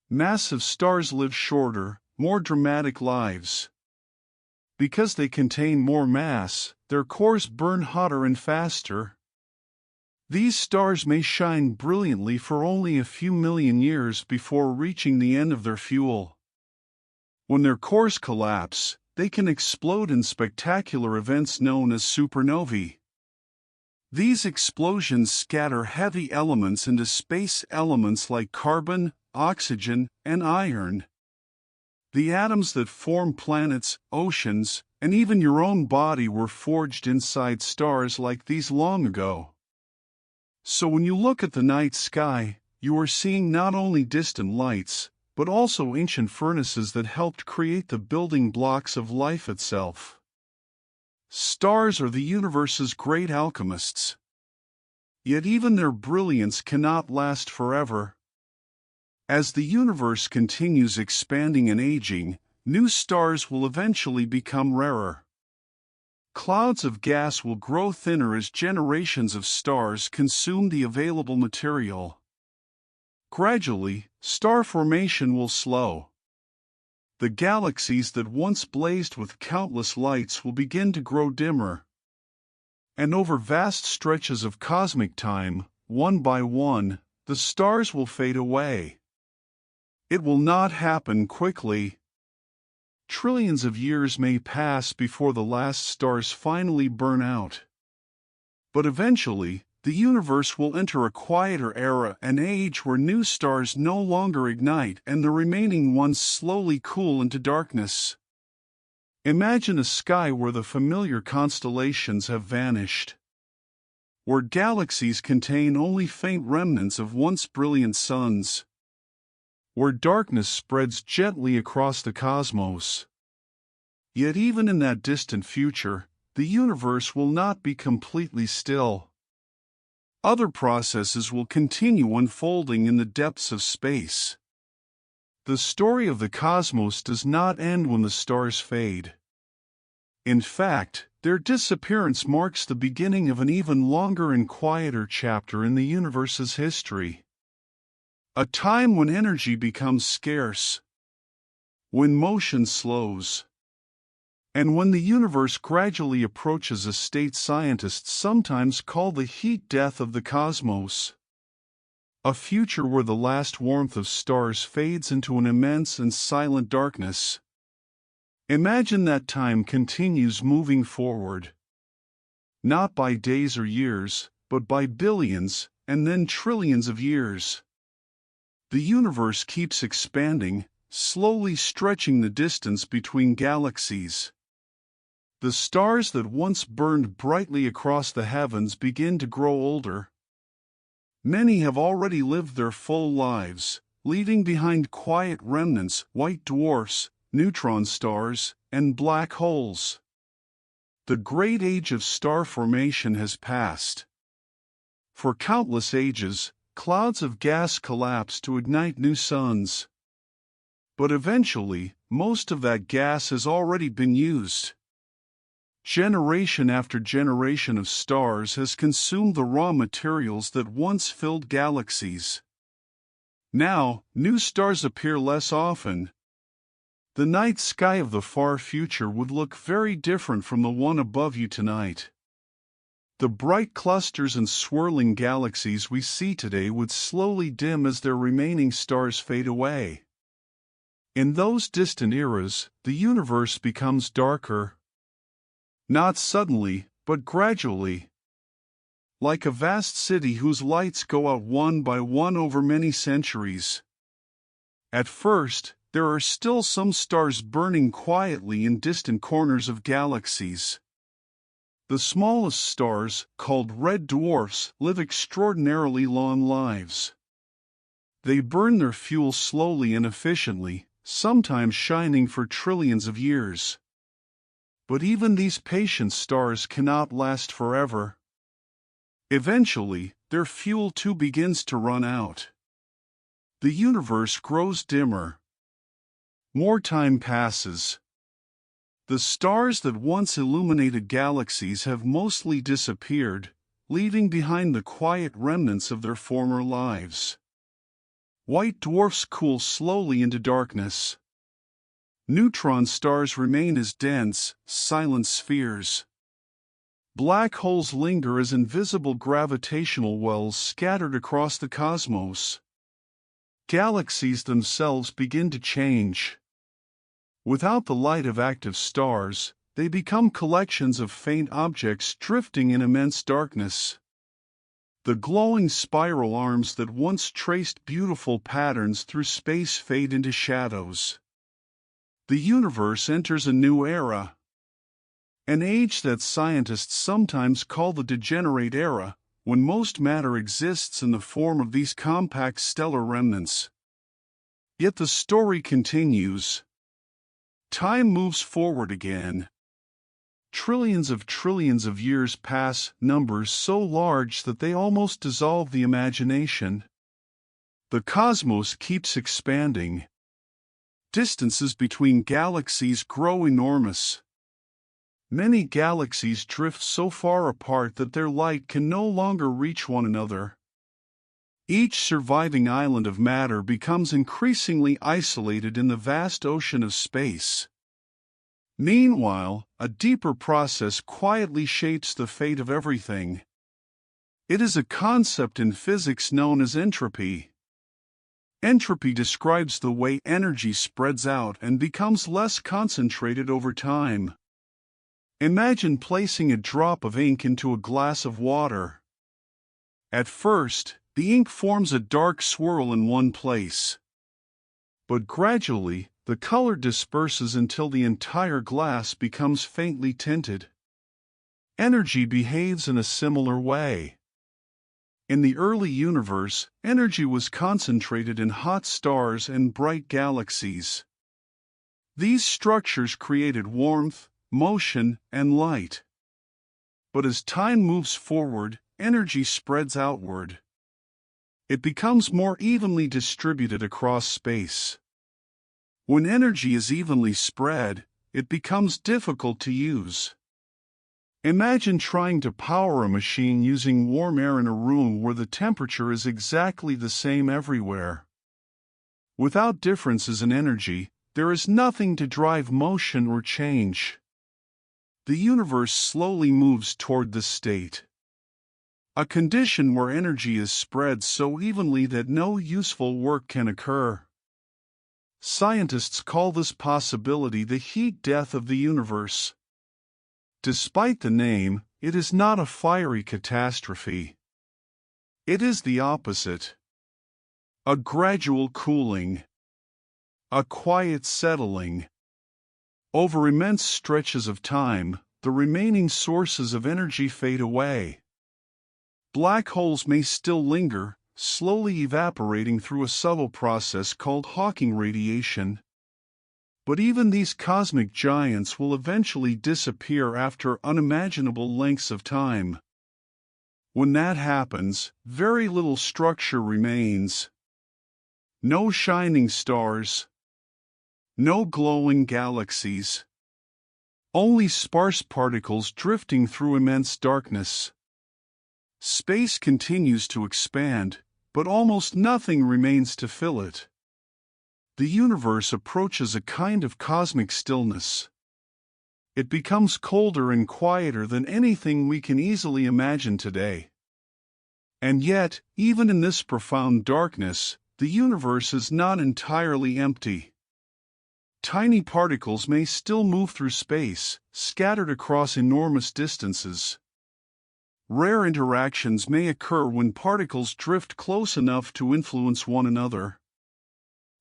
Massive stars live shorter, more dramatic lives. Because they contain more mass, their cores burn hotter and faster. These stars may shine brilliantly for only a few million years before reaching the end of their fuel. When their cores collapse, they can explode in spectacular events known as supernovae. These explosions scatter heavy elements into space, elements like carbon, oxygen, and iron. The atoms that form planets, oceans, and even your own body were forged inside stars like these long ago. So when you look at the night sky, you are seeing not only distant lights, but also ancient furnaces that helped create the building blocks of life itself. Stars are the universe's great alchemists. Yet even their brilliance cannot last forever. As the universe continues expanding and aging, new stars will eventually become rarer. Clouds of gas will grow thinner as generations of stars consume the available material. Gradually, star formation will slow. The galaxies that once blazed with countless lights will begin to grow dimmer. And over vast stretches of cosmic time, one by one, the stars will fade away. It will not happen quickly. Trillions of years may pass before the last stars finally burn out. But eventually, the universe will enter a quieter era, an age where new stars no longer ignite and the remaining ones slowly cool into darkness. Imagine a sky where the familiar constellations have vanished, where galaxies contain only faint remnants of once brilliant suns, where darkness spreads gently across the cosmos. Yet even in that distant future, the universe will not be completely still. Other processes will continue unfolding in the depths of space. The story of the cosmos does not end when the stars fade. In fact, their disappearance marks the beginning of an even longer and quieter chapter in the universe's history. A time when energy becomes scarce, when motion slows, and when the universe gradually approaches a state scientists sometimes call the heat death of the cosmos. A future where the last warmth of stars fades into an immense and silent darkness. Imagine that time continues moving forward. Not by days or years, but by billions, and then trillions of years. The universe keeps expanding, slowly stretching the distance between galaxies. The stars that once burned brightly across the heavens begin to grow older. Many have already lived their full lives, leaving behind quiet remnants, white dwarfs, neutron stars, and black holes. The great age of star formation has passed. For countless ages, clouds of gas collapse to ignite new suns. But eventually, most of that gas has already been used. Generation after generation of stars has consumed the raw materials that once filled galaxies. Now, new stars appear less often. The night sky of the far future would look very different from the one above you tonight. The bright clusters and swirling galaxies we see today would slowly dim as their remaining stars fade away. In those distant eras, the universe becomes darker. Not suddenly, but gradually. Like a vast city whose lights go out one by one over many centuries. At first, there are still some stars burning quietly in distant corners of galaxies. The smallest stars, called red dwarfs, live extraordinarily long lives. They burn their fuel slowly and efficiently, sometimes shining for trillions of years. But even these patient stars cannot last forever. Eventually, their fuel too begins to run out. The universe grows dimmer. More time passes. The stars that once illuminated galaxies have mostly disappeared, leaving behind the quiet remnants of their former lives. White dwarfs cool slowly into darkness. Neutron stars remain as dense, silent spheres. Black holes linger as invisible gravitational wells scattered across the cosmos. Galaxies themselves begin to change. Without the light of active stars, they become collections of faint objects drifting in immense darkness. The glowing spiral arms that once traced beautiful patterns through space fade into shadows. The universe enters a new era. An age that scientists sometimes call the degenerate era, when most matter exists in the form of these compact stellar remnants. Yet the story continues. Time moves forward again. trillions of years pass, numbers so large that they almost dissolve the imagination. The cosmos keeps expanding. Distances between galaxies grow enormous. Many galaxies drift so far apart that their light can no longer reach one another. Each surviving island of matter becomes increasingly isolated in the vast ocean of space. Meanwhile, a deeper process quietly shapes the fate of everything. It is a concept in physics known as entropy. Entropy describes the way energy spreads out and becomes less concentrated over time. Imagine placing a drop of ink into a glass of water. At first, the ink forms a dark swirl in one place. But gradually, the color disperses until the entire glass becomes faintly tinted. Energy behaves in a similar way. In the early universe, energy was concentrated in hot stars and bright galaxies. These structures created warmth, motion, and light. But as time moves forward, energy spreads outward. It becomes more evenly distributed across space. When energy is evenly spread, it becomes difficult to use. Imagine trying to power a machine using warm air in a room where the temperature is exactly the same everywhere. Without differences in energy, there is nothing to drive motion or change. The universe slowly moves toward this state. A condition where energy is spread so evenly that no useful work can occur. Scientists call this possibility the heat death of the universe. Despite the name, it is not a fiery catastrophe. It is the opposite. A gradual cooling. A quiet settling. Over immense stretches of time, the remaining sources of energy fade away. Black holes may still linger, slowly evaporating through a subtle process called Hawking radiation. But even these cosmic giants will eventually disappear after unimaginable lengths of time. When that happens, very little structure remains. No shining stars. No glowing galaxies. Only sparse particles drifting through immense darkness. Space continues to expand, but almost nothing remains to fill it. The universe approaches a kind of cosmic stillness. It becomes colder and quieter than anything we can easily imagine today. And yet, even in this profound darkness, the universe is not entirely empty. Tiny particles may still move through space, scattered across enormous distances. Rare interactions may occur when particles drift close enough to influence one another.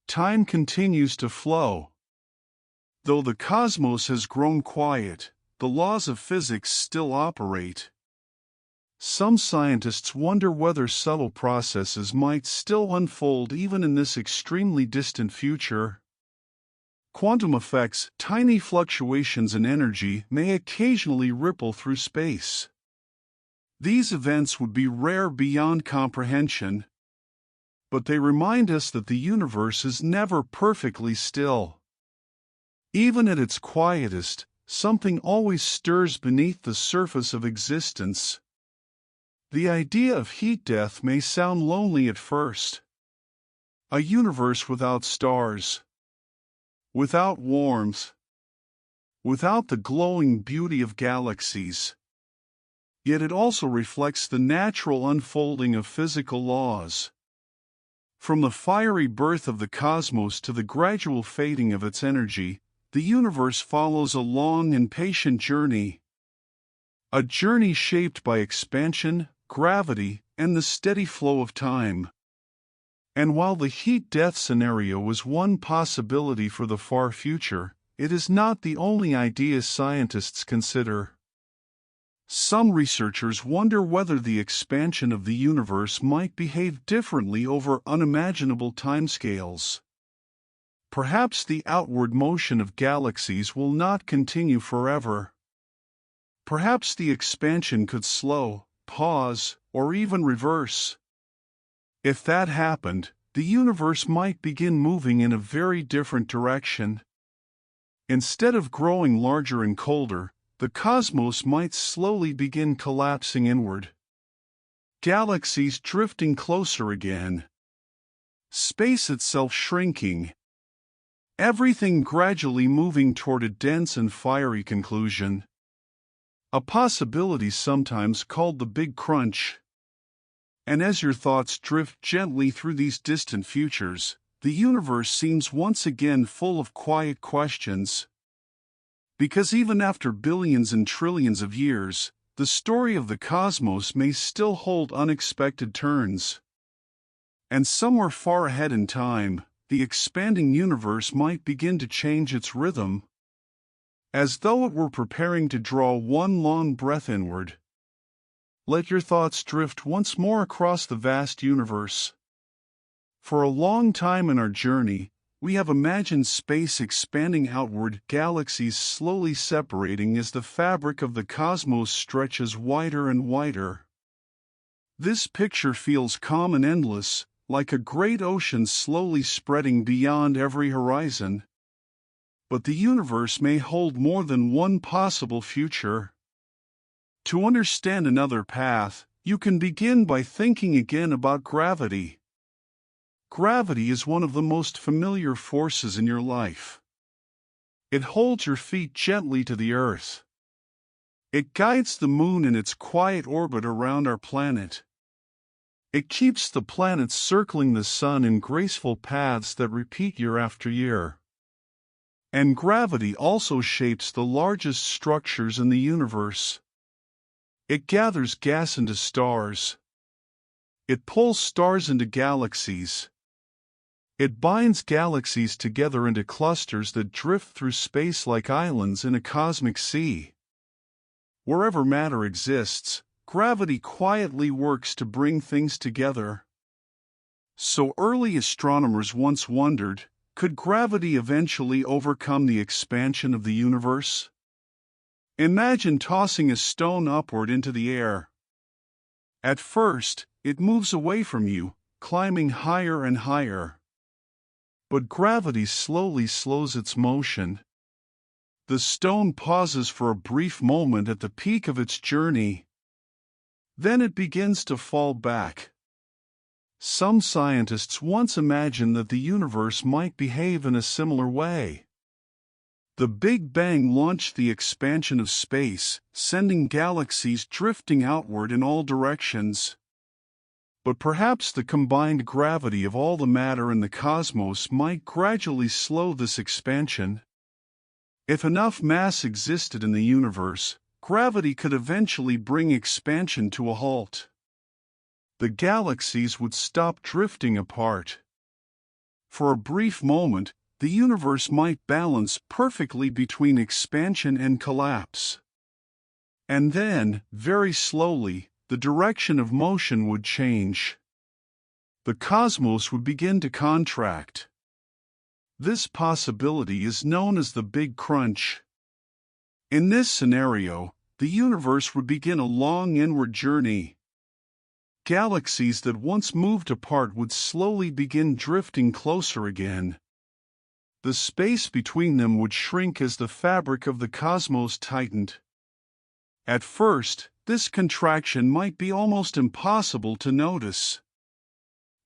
Time continues to flow. Though the cosmos has grown quiet, the laws of physics still operate. Some scientists wonder whether subtle processes might still unfold even in this extremely distant future. Quantum effects, tiny fluctuations in energy, may occasionally ripple through space. These events would be rare beyond comprehension. But they remind us that the universe is never perfectly still. Even at its quietest, something always stirs beneath the surface of existence. The idea of heat death may sound lonely at first. A universe without stars. Without warmth. Without the glowing beauty of galaxies. Yet it also reflects the natural unfolding of physical laws. From the fiery birth of the cosmos to the gradual fading of its energy, the universe follows a long and patient journey. A journey shaped by expansion, gravity, and the steady flow of time. And while the heat death scenario is one possibility for the far future, it is not the only idea scientists consider. Some researchers wonder whether the expansion of the universe might behave differently over unimaginable timescales. Perhaps the outward motion of galaxies will not continue forever. Perhaps the expansion could slow, pause, or even reverse. If that happened, the universe might begin moving in a very different direction. Instead of growing larger and colder, the cosmos might slowly begin collapsing inward. Galaxies drifting closer again. Space itself shrinking. Everything gradually moving toward a dense and fiery conclusion. A possibility sometimes called the Big Crunch. And as your thoughts drift gently through these distant futures, the universe seems once again full of quiet questions. Because even after billions and trillions of years, the story of the cosmos may still hold unexpected turns. And somewhere far ahead in time, the expanding universe might begin to change its rhythm, as though it were preparing to draw one long breath inward. Let your thoughts drift once more across the vast universe. For a long time in our journey, we have imagined space expanding outward, galaxies slowly separating as the fabric of the cosmos stretches wider and wider. This picture feels calm and endless, like a great ocean slowly spreading beyond every horizon. But the universe may hold more than one possible future. To understand another path, you can begin by thinking again about gravity. Gravity is one of the most familiar forces in your life. It holds your feet gently to the earth. It guides the moon in its quiet orbit around our planet. It keeps the planets circling the sun in graceful paths that repeat year after year. And gravity also shapes the largest structures in the universe. It gathers gas into stars. It pulls stars into galaxies. It binds galaxies together into clusters that drift through space like islands in a cosmic sea. Wherever matter exists, gravity quietly works to bring things together. So early astronomers once wondered, could gravity eventually overcome the expansion of the universe? Imagine tossing a stone upward into the air. At first, it moves away from you, climbing higher and higher. But gravity slowly slows its motion. The stone pauses for a brief moment at the peak of its journey. Then it begins to fall back. Some scientists once imagined that the universe might behave in a similar way. The Big Bang launched the expansion of space, sending galaxies drifting outward in all directions. But perhaps the combined gravity of all the matter in the cosmos might gradually slow this expansion. If enough mass existed in the universe, gravity could eventually bring expansion to a halt. The galaxies would stop drifting apart. For a brief moment, the universe might balance perfectly between expansion and collapse. And then, very slowly, the direction of motion would change. The cosmos would begin to contract. This possibility is known as the Big Crunch. In this scenario, the universe would begin a long inward journey. Galaxies that once moved apart would slowly begin drifting closer again. The space between them would shrink as the fabric of the cosmos tightened. At first, this contraction might be almost impossible to notice.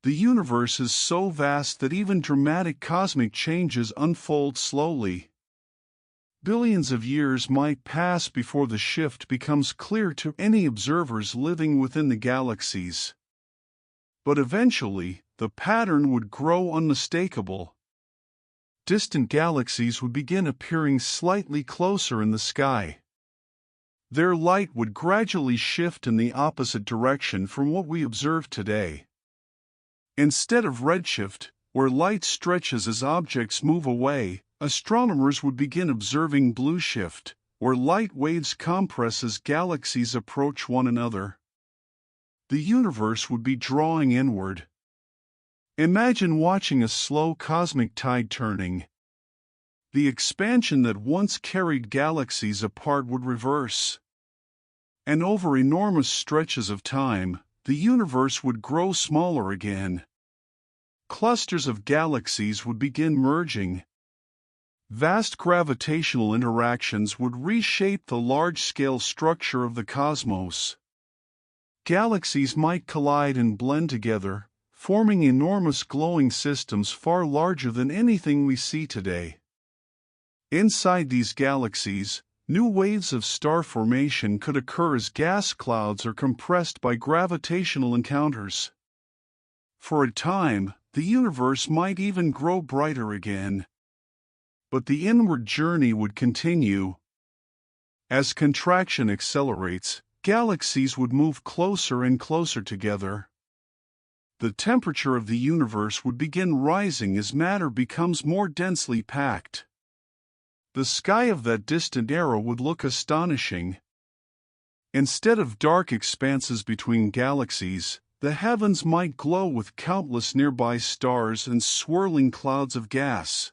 The universe is so vast that even dramatic cosmic changes unfold slowly. Billions of years might pass before the shift becomes clear to any observers living within the galaxies. But eventually, the pattern would grow unmistakable. Distant galaxies would begin appearing slightly closer in the sky. Their light would gradually shift in the opposite direction from what we observe today. Instead of redshift, where light stretches as objects move away, astronomers would begin observing blue shift, where light waves compress as galaxies approach one another. The universe would be drawing inward. Imagine watching a slow cosmic tide turning. The expansion that once carried galaxies apart would reverse. and over enormous stretches of time, the universe would grow smaller again. Clusters of galaxies would begin merging. Vast gravitational interactions would reshape the large-scale structure of the cosmos. Galaxies might collide and blend together, forming enormous glowing systems far larger than anything we see today. Inside these galaxies, new waves of star formation could occur as gas clouds are compressed by gravitational encounters. For a time, the universe might even grow brighter again. But the inward journey would continue. As contraction accelerates, galaxies would move closer and closer together. The temperature of the universe would begin rising as matter becomes more densely packed. The sky of that distant era would look astonishing. Instead of dark expanses between galaxies, the heavens might glow with countless nearby stars and swirling clouds of gas.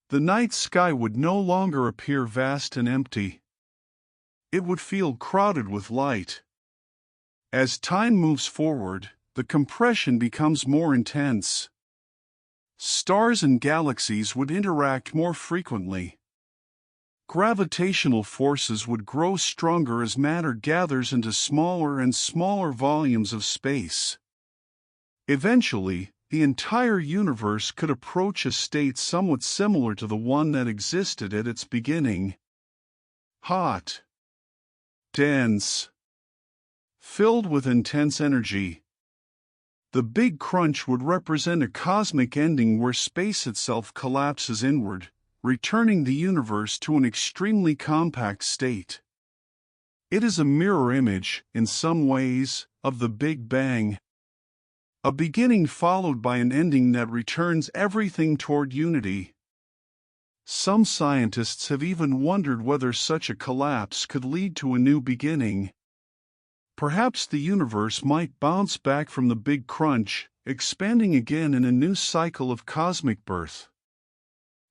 The night sky would no longer appear vast and empty. It would feel crowded with light. As time moves forward, the compression becomes more intense. Stars and galaxies would interact more frequently. Gravitational forces would grow stronger as matter gathers into smaller and smaller volumes of space. Eventually, the entire universe could approach a state somewhat similar to the one that existed at its beginning. Hot, dense, filled with intense energy. The Big Crunch would represent a cosmic ending where space itself collapses inward, returning the universe to an extremely compact state. It is a mirror image, in some ways, of the Big Bang. A beginning followed by an ending that returns everything toward unity. Some scientists have even wondered whether such a collapse could lead to a new beginning. Perhaps the universe might bounce back from the Big Crunch, expanding again in a new cycle of cosmic birth.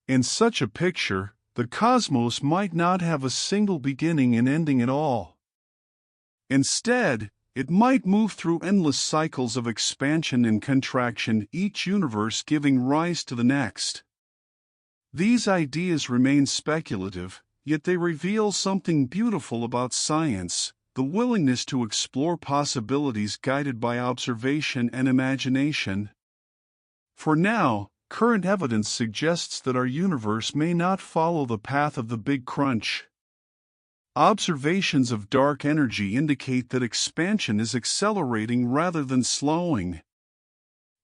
In such a picture, the cosmos might not have a single beginning and ending at all. Instead, it might move through endless cycles of expansion and contraction, each universe giving rise to the next. These ideas remain speculative, yet they reveal something beautiful about science, the willingness to explore possibilities guided by observation and imagination. For now, current evidence suggests that our universe may not follow the path of the Big Crunch. Observations of dark energy indicate that expansion is accelerating rather than slowing.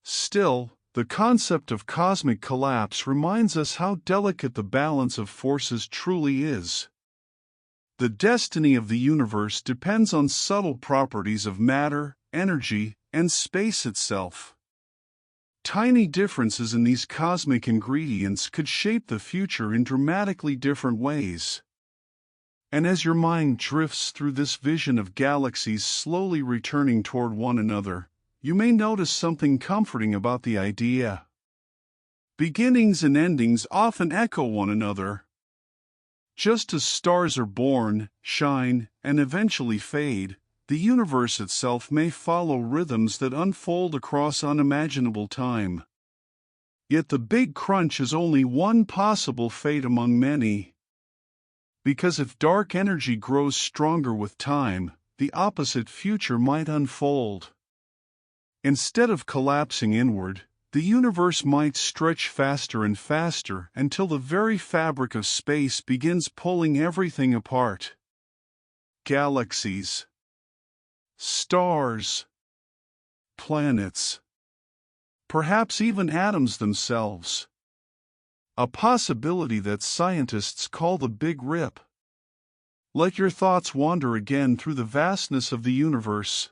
Still, the concept of cosmic collapse reminds us how delicate the balance of forces truly is. The destiny of the universe depends on subtle properties of matter, energy, and space itself. Tiny differences in these cosmic ingredients could shape the future in dramatically different ways. And as your mind drifts through this vision of galaxies slowly returning toward one another, you may notice something comforting about the idea. Beginnings and endings often echo one another. Just as stars are born, shine, and eventually fade, the universe itself may follow rhythms that unfold across unimaginable time. Yet the Big Crunch is only one possible fate among many. Because if dark energy grows stronger with time, the opposite future might unfold. Instead of collapsing inward, the universe might stretch faster and faster until the very fabric of space begins pulling everything apart. Galaxies, stars, planets, perhaps even atoms themselves. A possibility that scientists call the Big Rip. Let your thoughts wander again through the vastness of the universe.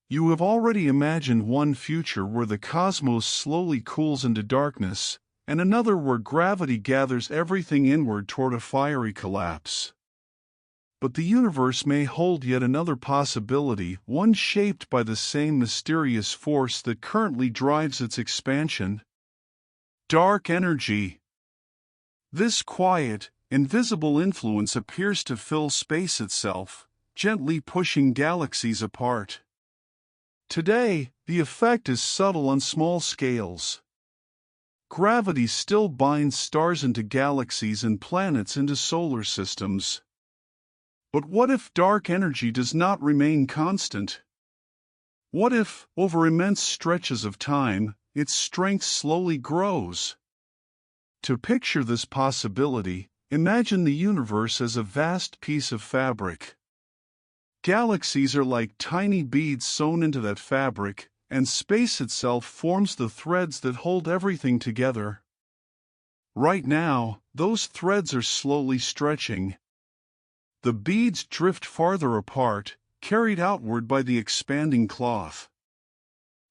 You have already imagined one future where the cosmos slowly cools into darkness, and another where gravity gathers everything inward toward a fiery collapse. But the universe may hold yet another possibility, one shaped by the same mysterious force that currently drives its expansion. Dark energy. This quiet, invisible influence appears to fill space itself, gently pushing galaxies apart. Today, the effect is subtle on small scales. Gravity still binds stars into galaxies and planets into solar systems. But what if dark energy does not remain constant? What if, over immense stretches of time, its strength slowly grows? To picture this possibility, imagine the universe as a vast piece of fabric. Galaxies are like tiny beads sewn into that fabric, and space itself forms the threads that hold everything together. Right now, those threads are slowly stretching. The beads drift farther apart, carried outward by the expanding cloth.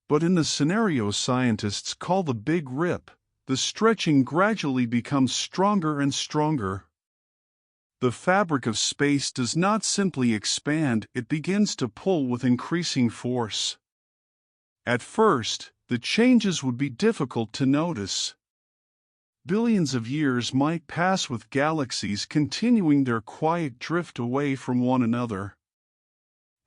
But in the scenario scientists call the Big Rip, the stretching gradually becomes stronger and stronger. The fabric of space does not simply expand, it begins to pull with increasing force. At first, the changes would be difficult to notice. Billions of years might pass with galaxies continuing their quiet drift away from one another.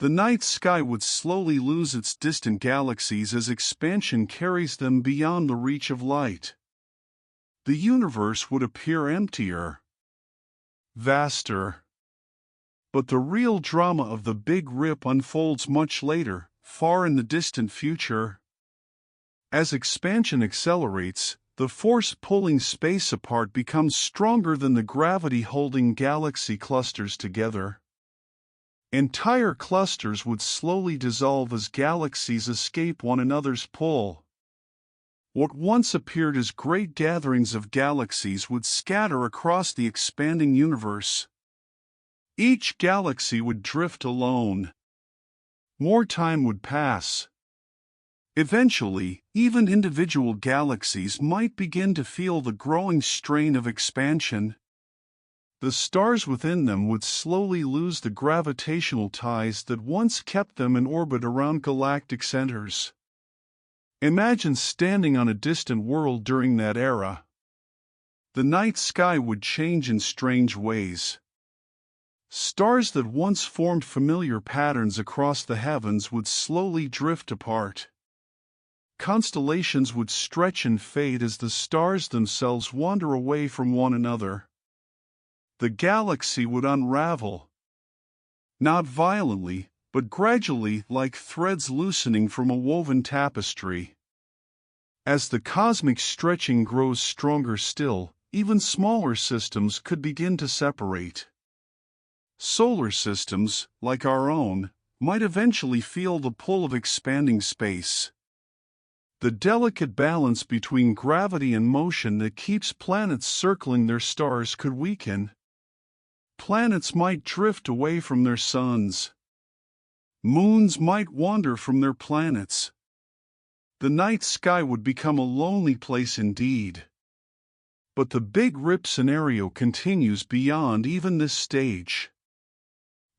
The night sky would slowly lose its distant galaxies as expansion carries them beyond the reach of light. The universe would appear emptier, vaster. But the real drama of the Big Rip unfolds much later, far in the distant future. As expansion accelerates, the force pulling space apart becomes stronger than the gravity holding galaxy clusters together. Entire clusters would slowly dissolve as galaxies escape one another's pull. What once appeared as great gatherings of galaxies would scatter across the expanding universe. Each galaxy would drift alone. More time would pass. Eventually, even individual galaxies might begin to feel the growing strain of expansion. The stars within them would slowly lose the gravitational ties that once kept them in orbit around galactic centers. Imagine standing on a distant world during that era. The night sky would change in strange ways. Stars that once formed familiar patterns across the heavens would slowly drift apart. Constellations would stretch and fade as the stars themselves wander away from one another. The galaxy would unravel. Not violently, but gradually, like threads loosening from a woven tapestry. As the cosmic stretching grows stronger still, even smaller systems could begin to separate. Solar systems, like our own, might eventually feel the pull of expanding space. The delicate balance between gravity and motion that keeps planets circling their stars could weaken. Planets might drift away from their suns. Moons might wander from their planets. The night sky would become a lonely place indeed. But the Big Rip scenario continues beyond even this stage.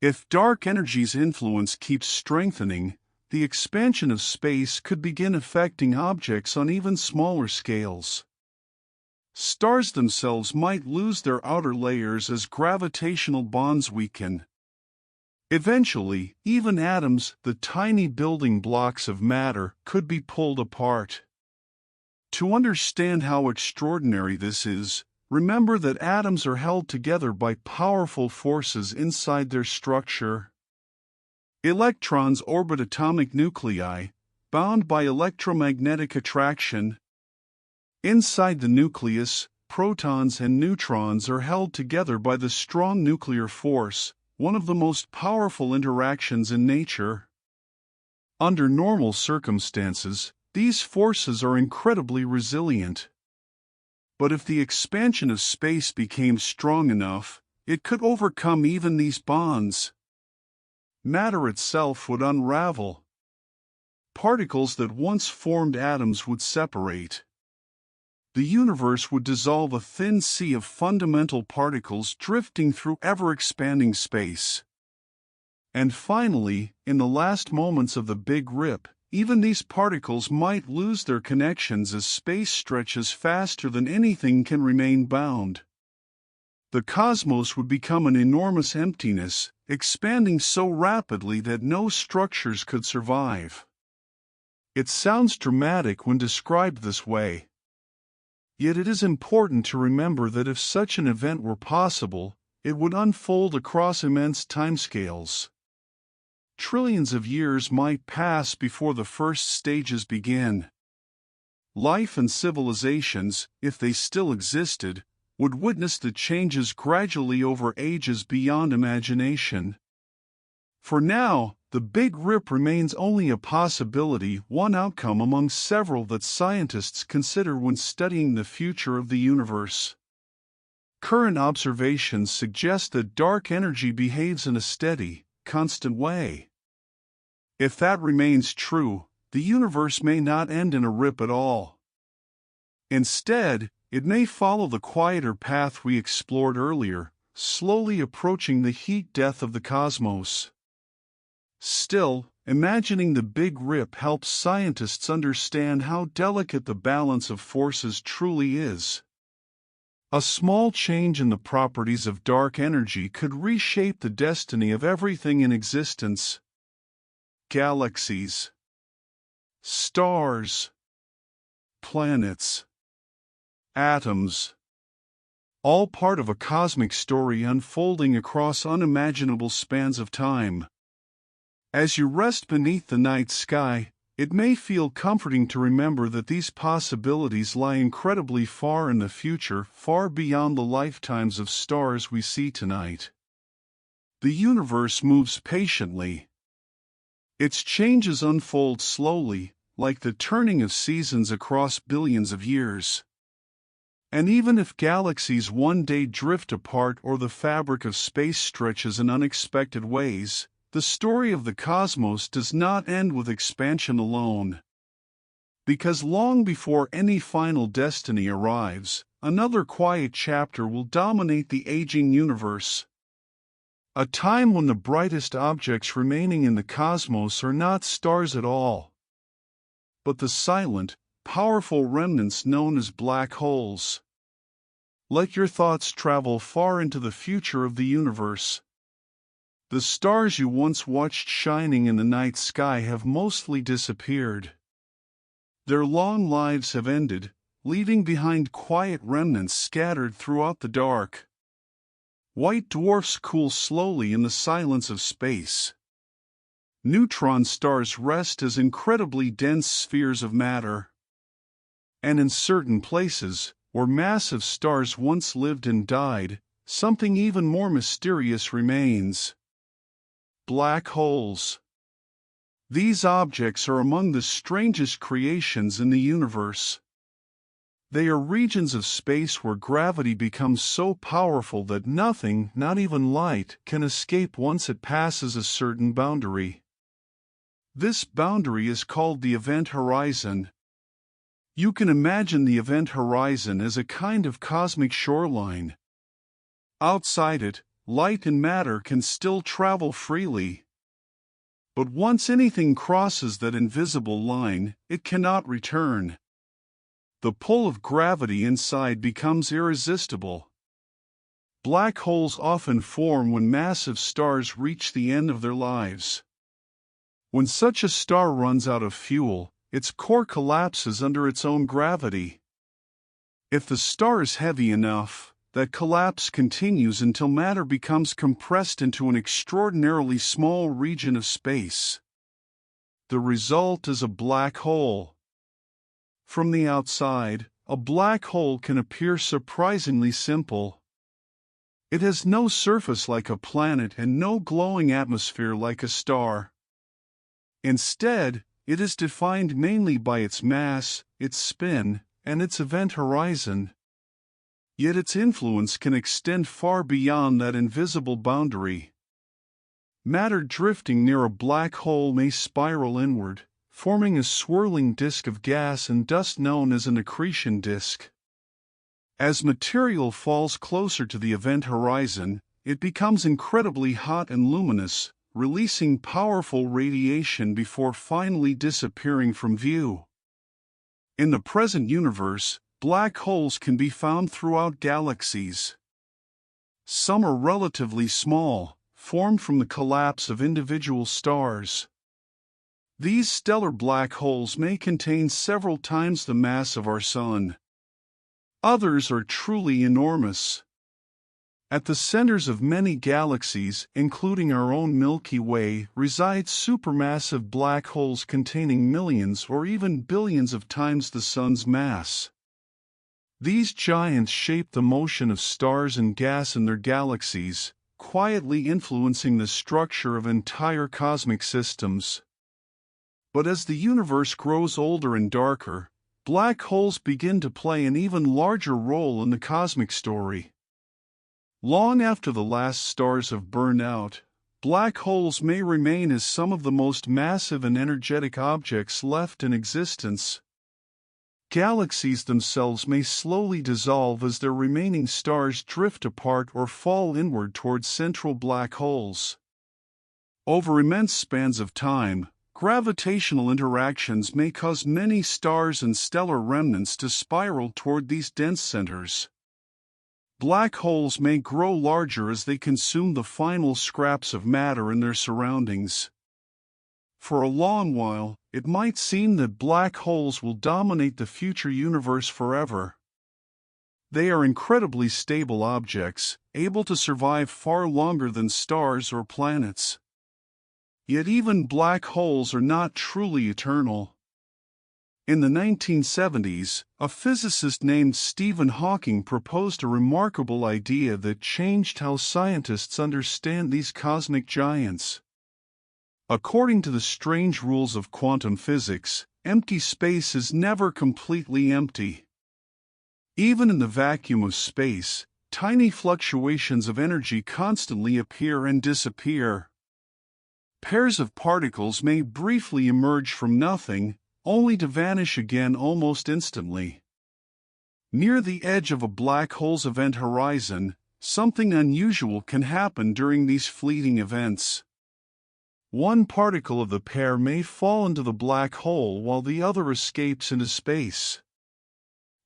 If dark energy's influence keeps strengthening, the expansion of space could begin affecting objects on even smaller scales. Stars themselves might lose their outer layers as gravitational bonds weaken. Eventually, even atoms, the tiny building blocks of matter, could be pulled apart. To understand how extraordinary this is, remember that atoms are held together by powerful forces inside their structure. Electrons orbit atomic nuclei, bound by electromagnetic attraction. Inside the nucleus, protons and neutrons are held together by the strong nuclear force, one of the most powerful interactions in nature. Under normal circumstances, these forces are incredibly resilient. But if the expansion of space became strong enough, it could overcome even these bonds. Matter itself would unravel. Particles that once formed atoms would separate. The universe would dissolve a thin sea of fundamental particles drifting through ever-expanding space. And finally, in the last moments of the Big Rip, even these particles might lose their connections as space stretches faster than anything can remain bound. The cosmos would become an enormous emptiness, expanding so rapidly that no structures could survive. It sounds dramatic when described this way. Yet it is important to remember that if such an event were possible, it would unfold across immense timescales. Trillions of years might pass before the first stages begin. Life and civilizations, if they still existed, would witness the changes gradually over ages beyond imagination. For now, the Big Rip remains only a possibility, one outcome among several that scientists consider when studying the future of the universe. Current observations suggest that dark energy behaves in a steady, constant way. If that remains true, the universe may not end in a rip at all. Instead, it may follow the quieter path we explored earlier, slowly approaching the heat death of the cosmos. Still, imagining the Big Rip helps scientists understand how delicate the balance of forces truly is. A small change in the properties of dark energy could reshape the destiny of everything in existence. Galaxies, stars, planets, atoms, all part of a cosmic story unfolding across unimaginable spans of time. As you rest beneath the night sky, it may feel comforting to remember that these possibilities lie incredibly far in the future, far beyond the lifetimes of stars we see tonight. The universe moves patiently. Its changes unfold slowly, like the turning of seasons across billions of years. And even if galaxies one day drift apart or the fabric of space stretches in unexpected ways, the story of the cosmos does not end with expansion alone. Because long before any final destiny arrives, another quiet chapter will dominate the aging universe. A time when the brightest objects remaining in the cosmos are not stars at all, but the silent, powerful remnants known as black holes. Let your thoughts travel far into the future of the universe. The stars you once watched shining in the night sky have mostly disappeared. Their long lives have ended, leaving behind quiet remnants scattered throughout the dark. White dwarfs cool slowly in the silence of space. Neutron stars rest as incredibly dense spheres of matter. And in certain places, where massive stars once lived and died, something even more mysterious remains. Black holes. These objects are among the strangest creations in the universe. They are regions of space where gravity becomes so powerful that nothing, not even light, can escape once it passes a certain boundary. This boundary is called the event horizon. You can imagine the event horizon as a kind of cosmic shoreline. Outside it, light and matter can still travel freely. But once anything crosses that invisible line, it cannot return. The pull of gravity inside becomes irresistible. Black holes often form when massive stars reach the end of their lives. When such a star runs out of fuel, its core collapses under its own gravity. If the star is heavy enough, that collapse continues until matter becomes compressed into an extraordinarily small region of space. The result is a black hole. From the outside, a black hole can appear surprisingly simple. It has no surface like a planet and no glowing atmosphere like a star. Instead, it is defined mainly by its mass, its spin, and its event horizon. Yet its influence can extend far beyond that invisible boundary. Matter drifting near a black hole may spiral inward, forming a swirling disk of gas and dust known as an accretion disk. As material falls closer to the event horizon, it becomes incredibly hot and luminous, releasing powerful radiation before finally disappearing from view. In the present universe, black holes can be found throughout galaxies. Some are relatively small, formed from the collapse of individual stars. These stellar black holes may contain several times the mass of our Sun. Others are truly enormous. At the centers of many galaxies, including our own Milky Way, reside supermassive black holes containing millions or even billions of times the Sun's mass. These giants shape the motion of stars and gas in their galaxies, quietly influencing the structure of entire cosmic systems. But as the universe grows older and darker, black holes begin to play an even larger role in the cosmic story. Long after the last stars have burned out, black holes may remain as some of the most massive and energetic objects left in existence. Galaxies themselves may slowly dissolve as their remaining stars drift apart or fall inward towards central black holes. Over immense spans of time, gravitational interactions may cause many stars and stellar remnants to spiral toward these dense centers. Black holes may grow larger as they consume the final scraps of matter in their surroundings. For a long while, it might seem that black holes will dominate the future universe forever. They are incredibly stable objects, able to survive far longer than stars or planets. Yet even black holes are not truly eternal. In the 1970s, a physicist named Stephen Hawking proposed a remarkable idea that changed how scientists understand these cosmic giants. According to the strange rules of quantum physics, empty space is never completely empty. Even in the vacuum of space, tiny fluctuations of energy constantly appear and disappear. Pairs of particles may briefly emerge from nothing, only to vanish again almost instantly. Near the edge of a black hole's event horizon, something unusual can happen during these fleeting events. One particle of the pair may fall into the black hole while the other escapes into space.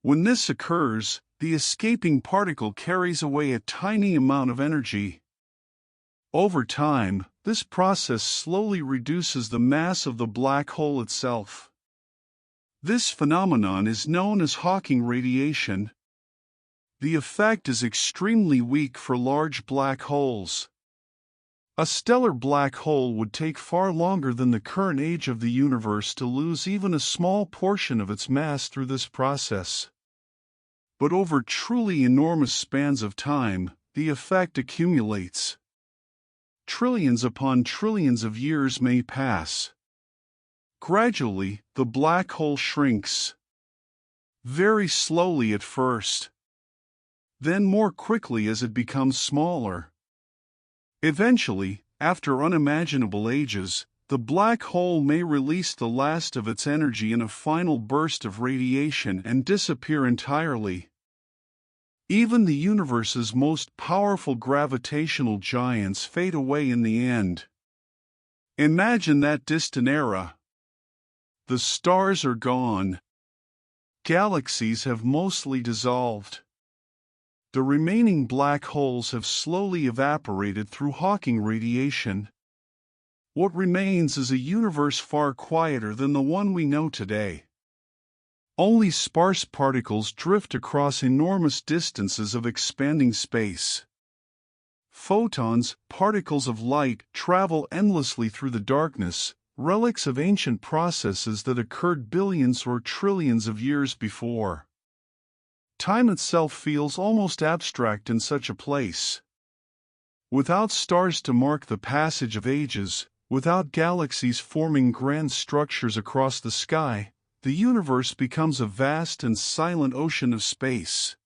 When this occurs, the escaping particle carries away a tiny amount of energy. Over time, this process slowly reduces the mass of the black hole itself. This phenomenon is known as Hawking radiation. The effect is extremely weak for large black holes. A stellar black hole would take far longer than the current age of the universe to lose even a small portion of its mass through this process. But over truly enormous spans of time, the effect accumulates. Trillions upon trillions of years may pass. Gradually, the black hole shrinks. Very slowly at first. Then more quickly as it becomes smaller. Eventually, after unimaginable ages, the black hole may release the last of its energy in a final burst of radiation and disappear entirely. Even the universe's most powerful gravitational giants fade away in the end. Imagine that distant era. The stars are gone. Galaxies have mostly dissolved. The remaining black holes have slowly evaporated through Hawking radiation. What remains is a universe far quieter than the one we know today. Only sparse particles drift across enormous distances of expanding space. Photons, particles of light, travel endlessly through the darkness, relics of ancient processes that occurred billions or trillions of years before. Time itself feels almost abstract in such a place. Without stars to mark the passage of ages, without galaxies forming grand structures across the sky, the universe becomes a vast and silent ocean of space.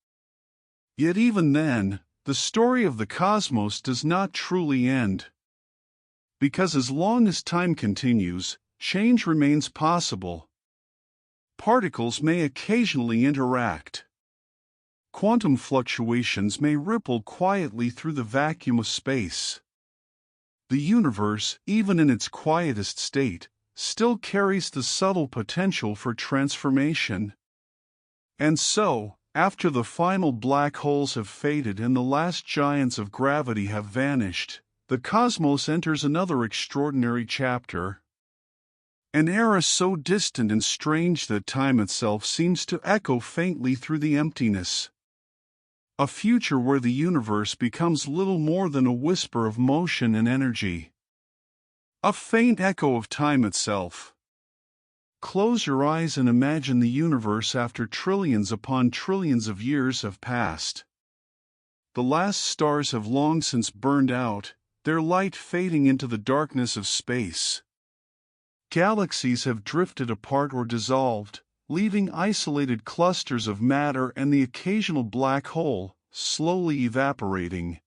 Yet even then, the story of the cosmos does not truly end. Because as long as time continues, change remains possible. Particles may occasionally interact. Quantum fluctuations may ripple quietly through the vacuum of space. The universe, even in its quietest state, still carries the subtle potential for transformation. And so, after the final black holes have faded and the last giants of gravity have vanished, the cosmos enters another extraordinary chapter. An era so distant and strange that time itself seems to echo faintly through the emptiness. A future where the universe becomes little more than a whisper of motion and energy. A faint echo of time itself. Close your eyes and imagine the universe after trillions upon trillions of years have passed. The last stars have long since burned out, their light fading into the darkness of space. Galaxies have drifted apart or dissolved, leaving isolated clusters of matter and the occasional black hole, slowly evaporating.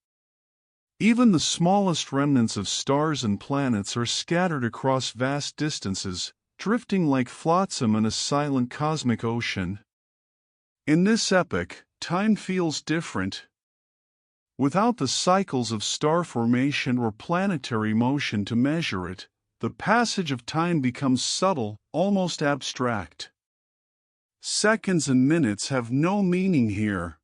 Even the smallest remnants of stars and planets are scattered across vast distances, drifting like flotsam in a silent cosmic ocean. In this epoch, time feels different. Without the cycles of star formation or planetary motion to measure it, the passage of time becomes subtle, almost abstract. Seconds and minutes have no meaning here.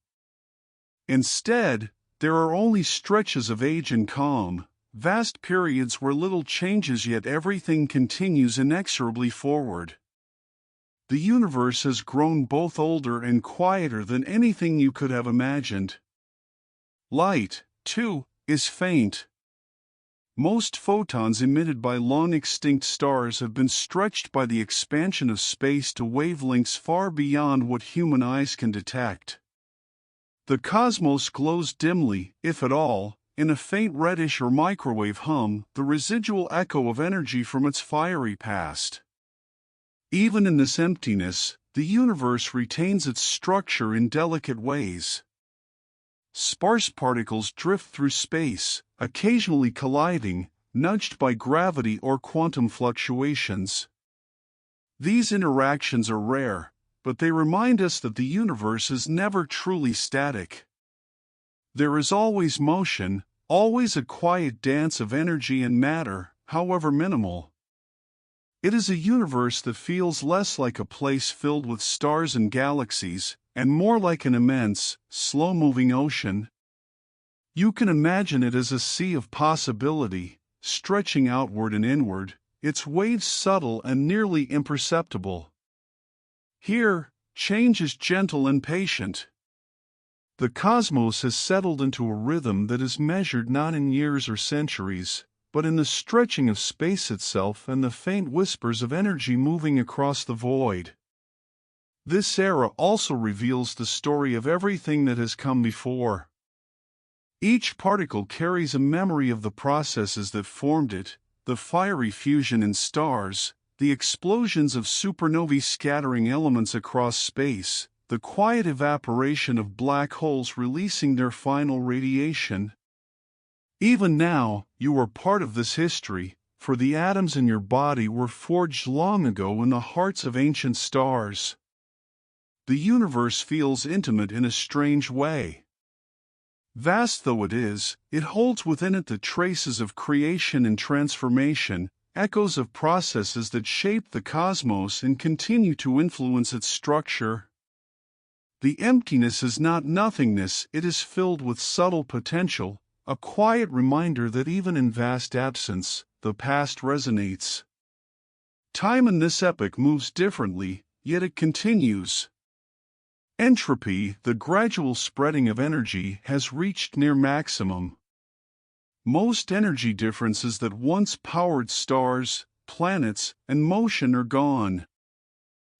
Instead, there are only stretches of age and calm, vast periods where little changes yet everything continues inexorably forward. The universe has grown both older and quieter than anything you could have imagined. Light, too, is faint. Most photons emitted by long-extinct stars have been stretched by the expansion of space to wavelengths far beyond what human eyes can detect. The cosmos glows dimly, if at all, in a faint reddish or microwave hum, the residual echo of energy from its fiery past. Even in this emptiness, the universe retains its structure in delicate ways. Sparse particles drift through space, occasionally colliding, nudged by gravity or quantum fluctuations. These interactions are rare, but they remind us that the universe is never truly static. There is always motion, always a quiet dance of energy and matter, however minimal. It is a universe that feels less like a place filled with stars and galaxies, and more like an immense, slow-moving ocean. You can imagine it as a sea of possibility, stretching outward and inward, its waves subtle and nearly imperceptible. Here, change is gentle and patient. The cosmos has settled into a rhythm that is measured not in years or centuries, but in the stretching of space itself and the faint whispers of energy moving across the void. This era also reveals the story of everything that has come before. Each particle carries a memory of the processes that formed it, the fiery fusion in stars, the explosions of supernovae scattering elements across space, the quiet evaporation of black holes releasing their final radiation. Even now, you are part of this history, for the atoms in your body were forged long ago in the hearts of ancient stars. The universe feels intimate in a strange way. Vast though it is, it holds within it the traces of creation and transformation, echoes of processes that shaped the cosmos and continue to influence its structure. The emptiness is not nothingness, it is filled with subtle potential, a quiet reminder that even in vast absence, the past resonates. Time in this epoch moves differently, yet it continues. Entropy, the gradual spreading of energy, has reached near maximum. Most energy differences that once powered stars, planets, and motion are gone.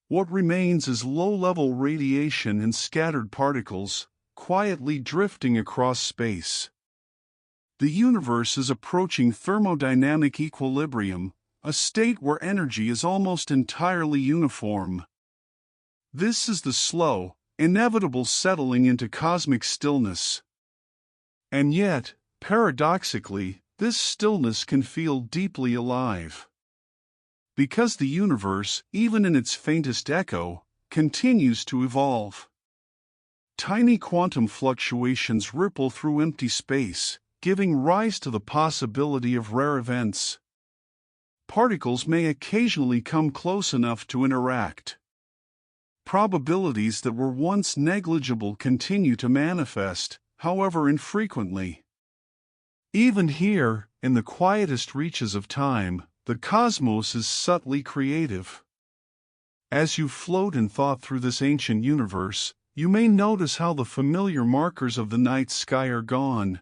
What remains is low-level radiation and scattered particles, quietly drifting across space. The universe is approaching thermodynamic equilibrium, a state where energy is almost entirely uniform. This is the slow, inevitable settling into cosmic stillness. And yet, paradoxically, this stillness can feel deeply alive. Because the universe, even in its faintest echo, continues to evolve. Tiny quantum fluctuations ripple through empty space, giving rise to the possibility of rare events. Particles may occasionally come close enough to interact. Probabilities that were once negligible continue to manifest, however infrequently. Even here, in the quietest reaches of time, the cosmos is subtly creative. As you float in thought through this ancient universe, you may notice how the familiar markers of the night sky are gone.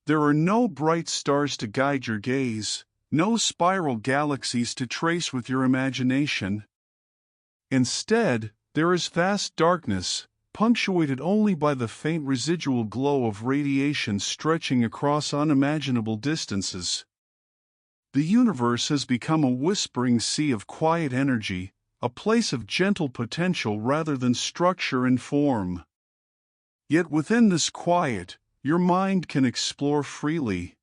There are no bright stars to guide your gaze, no spiral galaxies to trace with your imagination. Instead, there is vast darkness, punctuated only by the faint residual glow of radiation stretching across unimaginable distances. The universe has become a whispering sea of quiet energy, a place of gentle potential rather than structure and form. Yet within this quiet, your mind can explore freely.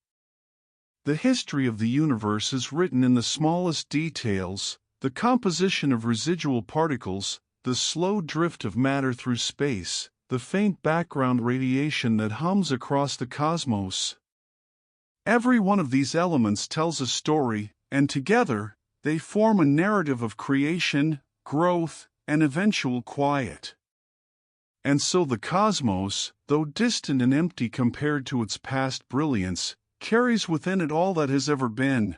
The history of the universe is written in the smallest details, the composition of residual particles, the slow drift of matter through space, the faint background radiation that hums across the cosmos. Every one of these elements tells a story, and together, they form a narrative of creation, growth, and eventual quiet. And so the cosmos, though distant and empty compared to its past brilliance, carries within it all that has ever been.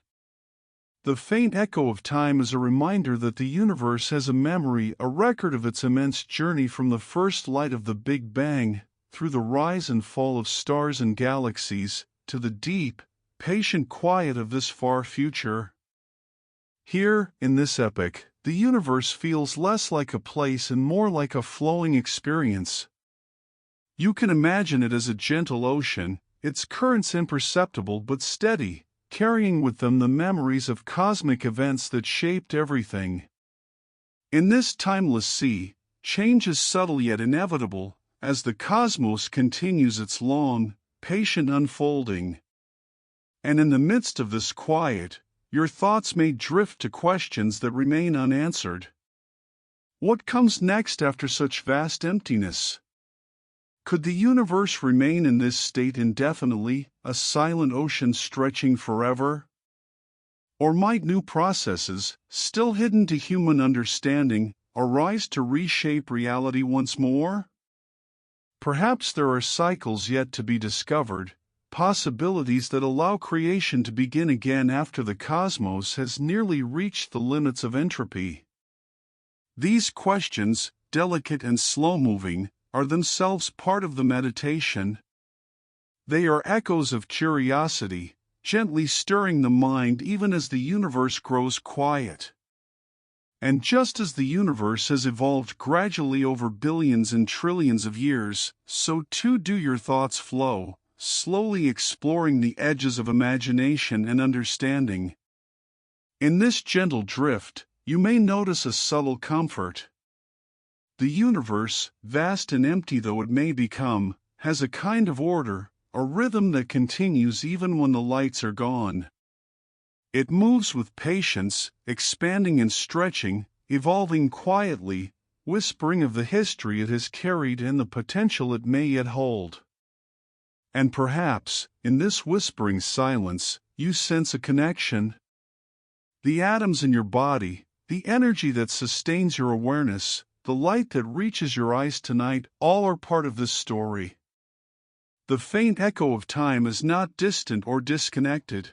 The faint echo of time is a reminder that the universe has a memory, a record of its immense journey from the first light of the Big Bang, through the rise and fall of stars and galaxies, to the deep, patient quiet of this far future. Here, in this epoch, the universe feels less like a place and more like a flowing experience. You can imagine it as a gentle ocean, its currents imperceptible but steady, carrying with them the memories of cosmic events that shaped everything. In this timeless sea, change is subtle yet inevitable, as the cosmos continues its long, patient unfolding. And in the midst of this quiet, your thoughts may drift to questions that remain unanswered. What comes next after such vast emptiness? Could the universe remain in this state indefinitely, a silent ocean stretching forever? Or might new processes, still hidden to human understanding, arise to reshape reality once more? Perhaps there are cycles yet to be discovered, possibilities that allow creation to begin again after the cosmos has nearly reached the limits of entropy. These questions, delicate and slow-moving, are themselves part of the meditation. They are echoes of curiosity, gently stirring the mind even as the universe grows quiet. And just as the universe has evolved gradually over billions and trillions of years, so too do your thoughts flow, slowly exploring the edges of imagination and understanding. In this gentle drift, you may notice a subtle comfort. The universe, vast and empty though it may become, has a kind of order, a rhythm that continues even when the lights are gone. It moves with patience, expanding and stretching, evolving quietly, whispering of the history it has carried and the potential it may yet hold. And perhaps, in this whispering silence, you sense a connection. The atoms in your body, the energy that sustains your awareness, the light that reaches your eyes tonight, all are part of this story. The faint echo of time is not distant or disconnected.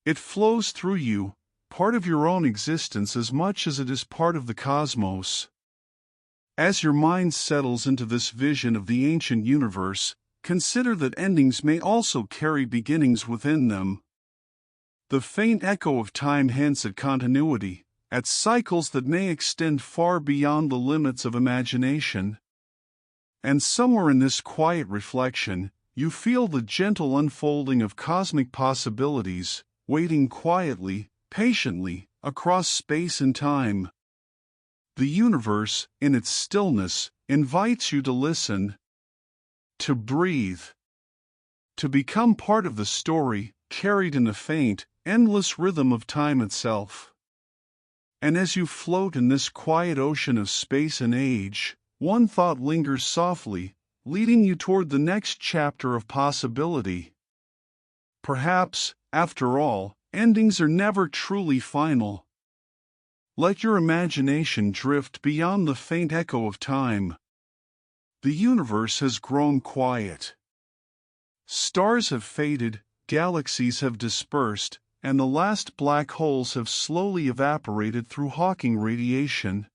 It flows through you, part of your own existence as much as it is part of the cosmos. As your mind settles into this vision of the ancient universe, consider that endings may also carry beginnings within them. The faint echo of time hints at continuity, at cycles that may extend far beyond the limits of imagination. And somewhere in this quiet reflection, you feel the gentle unfolding of cosmic possibilities, waiting quietly, patiently, across space and time. The universe, in its stillness, invites you to listen, to breathe, to become part of the story, carried in the faint, endless rhythm of time itself. And as you float in this quiet ocean of space and age, one thought lingers softly, leading you toward the next chapter of possibility. Perhaps, after all, endings are never truly final. Let your imagination drift beyond the faint echo of time. The universe has grown quiet. Stars have faded, galaxies have dispersed, and the last black holes have slowly evaporated through Hawking radiation.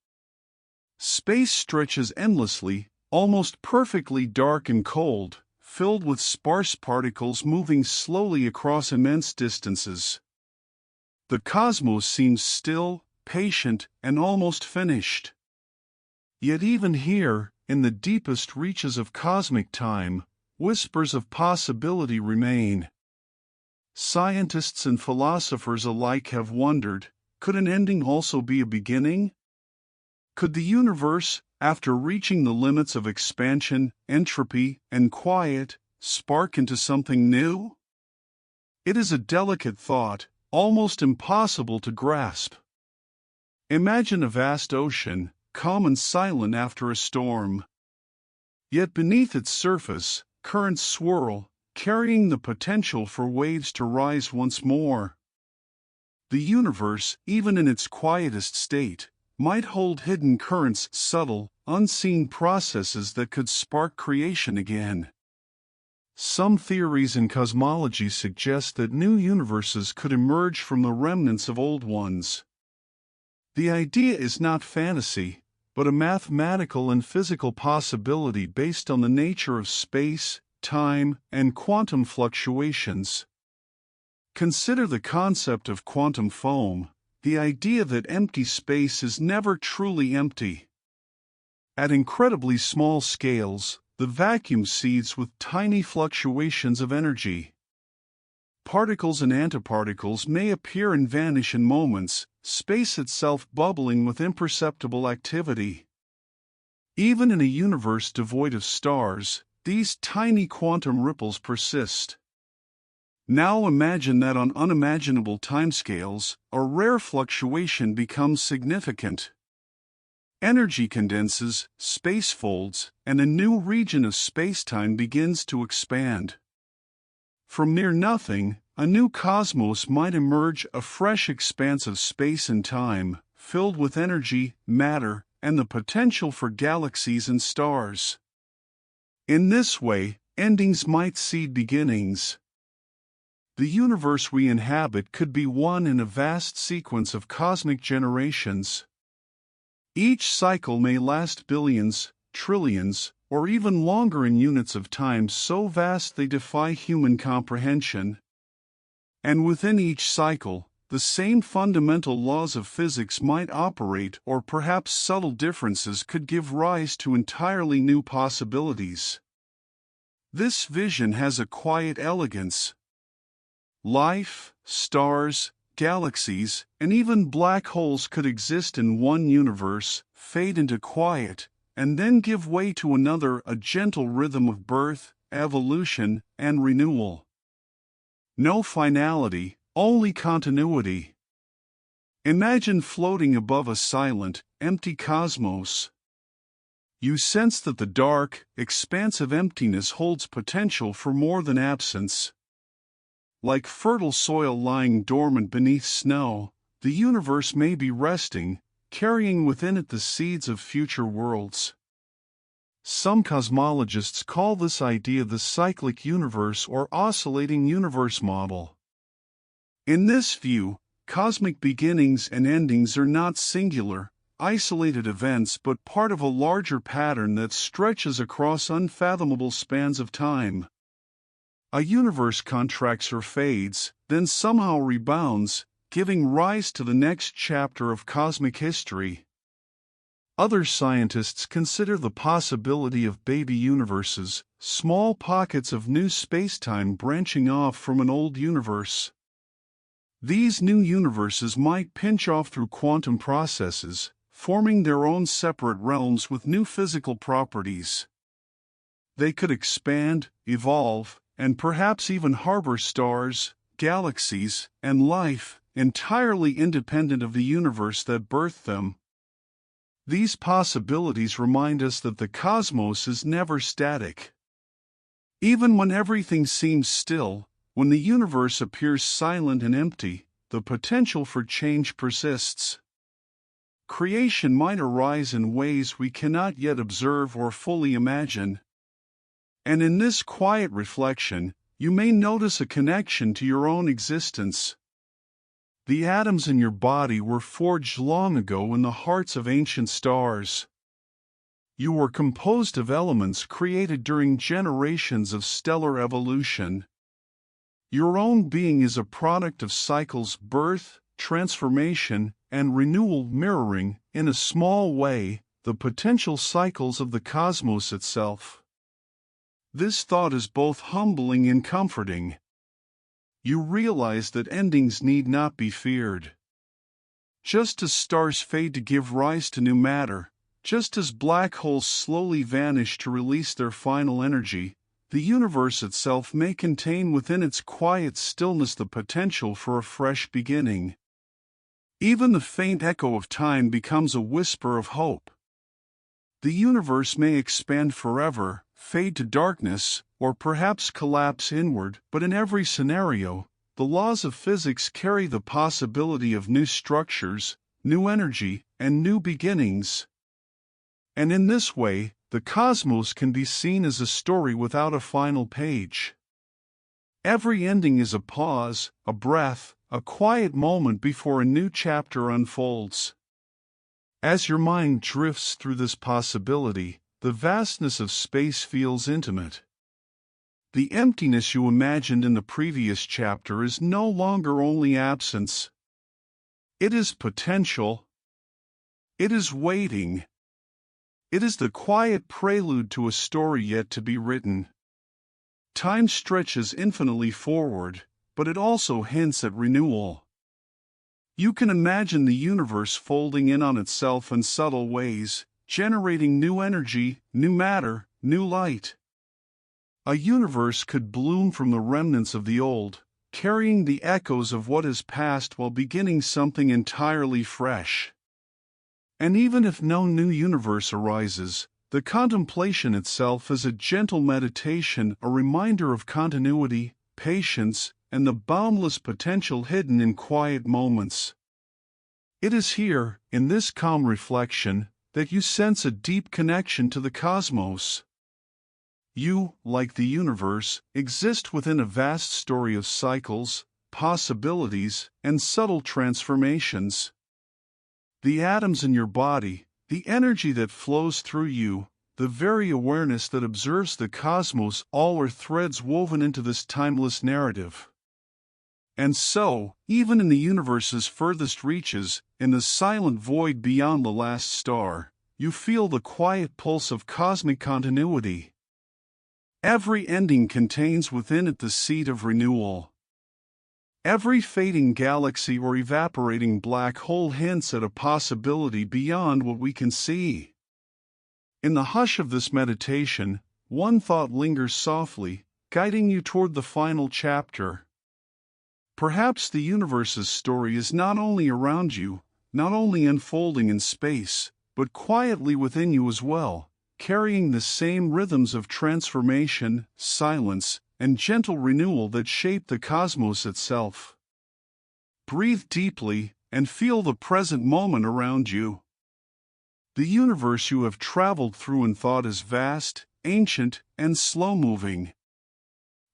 Space stretches endlessly, almost perfectly dark and cold, filled with sparse particles moving slowly across immense distances. The cosmos seems still, patient, and almost finished. Yet even here, in the deepest reaches of cosmic time, whispers of possibility remain. Scientists and philosophers alike have wondered, could an ending also be a beginning? Could the universe, after reaching the limits of expansion, entropy, and quiet, spark into something new? It is a delicate thought, almost impossible to grasp. Imagine a vast ocean, calm and silent after a storm. Yet beneath its surface, currents swirl, carrying the potential for waves to rise once more. The universe, even in its quietest state, might hold hidden currents, subtle, unseen processes that could spark creation again. Some theories in cosmology suggest that new universes could emerge from the remnants of old ones. The idea is not fantasy, but a mathematical and physical possibility based on the nature of space, time, and quantum fluctuations. Consider the concept of quantum foam, the idea that empty space is never truly empty. At incredibly small scales, the vacuum seethes with tiny fluctuations of energy. Particles and antiparticles may appear and vanish in moments, space itself bubbling with imperceptible activity. Even in a universe devoid of stars, these tiny quantum ripples persist. Now imagine that on unimaginable timescales, a rare fluctuation becomes significant. Energy condenses, space folds, and a new region of spacetime begins to expand. From near nothing, a new cosmos might emerge, a fresh expanse of space and time, filled with energy, matter, and the potential for galaxies and stars. In this way, endings might seed beginnings. The universe we inhabit could be one in a vast sequence of cosmic generations. Each cycle may last billions, trillions, or even longer in units of time so vast they defy human comprehension. And within each cycle, the same fundamental laws of physics might operate, or perhaps subtle differences could give rise to entirely new possibilities. This vision has a quiet elegance. Life, stars, galaxies, and even black holes could exist in one universe, fade into quiet, and then give way to another, a gentle rhythm of birth, evolution, and renewal. No finality, only continuity. Imagine floating above a silent, empty cosmos. You sense that the dark, expansive emptiness holds potential for more than absence. Like fertile soil lying dormant beneath snow, the universe may be resting, carrying within it the seeds of future worlds. Some cosmologists call this idea the cyclic universe or oscillating universe model. In this view, cosmic beginnings and endings are not singular, isolated events but part of a larger pattern that stretches across unfathomable spans of time. A universe contracts or fades, then somehow rebounds, giving rise to the next chapter of cosmic history. Other scientists consider the possibility of baby universes, small pockets of new spacetime branching off from an old universe. These new universes might pinch off through quantum processes, forming their own separate realms with new physical properties. They could expand, evolve, and perhaps even harbor stars, galaxies, and life, entirely independent of the universe that birthed them. These possibilities remind us that the cosmos is never static. Even when everything seems still, when the universe appears silent and empty, the potential for change persists. Creation might arise in ways we cannot yet observe or fully imagine. And in this quiet reflection, You may notice a connection to your own existence. The atoms in your body were forged long ago in the hearts of ancient stars. You were composed of elements created during generations of stellar evolution. Your own being is a product of cycles: birth, transformation, and renewal, mirroring, in a small way, the potential cycles of the cosmos itself. This thought is both humbling and comforting. You realize that endings need not be feared. Just as stars fade to give rise to new matter, just as black holes slowly vanish to release their final energy, the universe itself may contain within its quiet stillness the potential for a fresh beginning. Even the faint echo of time becomes a whisper of hope. The universe may expand forever, fade to darkness, or perhaps collapse inward, but in every scenario, the laws of physics carry the possibility of new structures, new energy, and new beginnings. And in this way, the cosmos can be seen as a story without a final page. Every ending is a pause, a breath, a quiet moment before a new chapter unfolds. As your mind drifts through this possibility, the vastness of space feels intimate. The emptiness you imagined in the previous chapter is no longer only absence. It is potential. It is waiting. It is the quiet prelude to a story yet to be written. Time stretches infinitely forward, but it also hints at renewal. You can imagine the universe folding in on itself in subtle ways, generating new energy, new matter, new light. A universe could bloom from the remnants of the old, carrying the echoes of what is past while beginning something entirely fresh. And even if no new universe arises, the contemplation itself is a gentle meditation, a reminder of continuity, patience, and the boundless potential hidden in quiet moments. It is here, in this calm reflection, that you sense a deep connection to the cosmos. You, like the universe, exist within a vast story of cycles, possibilities, and subtle transformations. The atoms in your body, the energy that flows through you, the very awareness that observes the cosmos, all are threads woven into this timeless narrative. And so, even in the universe's furthest reaches, in the silent void beyond the last star, you feel the quiet pulse of cosmic continuity. Every ending contains within it the seed of renewal. Every fading galaxy or evaporating black hole hints at a possibility beyond what we can see. In the hush of this meditation, one thought lingers softly, guiding you toward the final chapter. Perhaps the universe's story is not only around you, not only unfolding in space, but quietly within you as well, carrying the same rhythms of transformation, silence, and gentle renewal that shape the cosmos itself. Breathe deeply and feel the present moment around you. The universe you have traveled through in thought is vast, ancient, and slow-moving.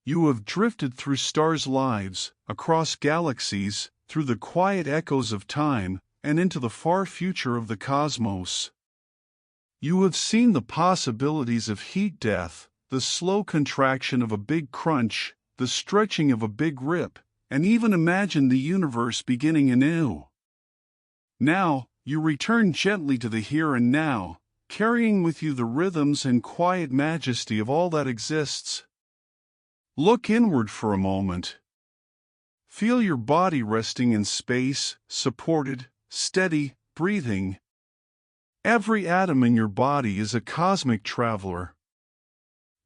You have drifted through stars' lives, across galaxies, through the quiet echoes of time, and into the far future of the cosmos. You have seen the possibilities of heat death, the slow contraction of a big crunch, the stretching of a big rip, and even imagined the universe beginning anew. Now, you return gently to the here and now, carrying with you the rhythms and quiet majesty of all that exists. Look inward for a moment. Feel your body resting in space, supported, steady, breathing. Every atom in your body is a cosmic traveler.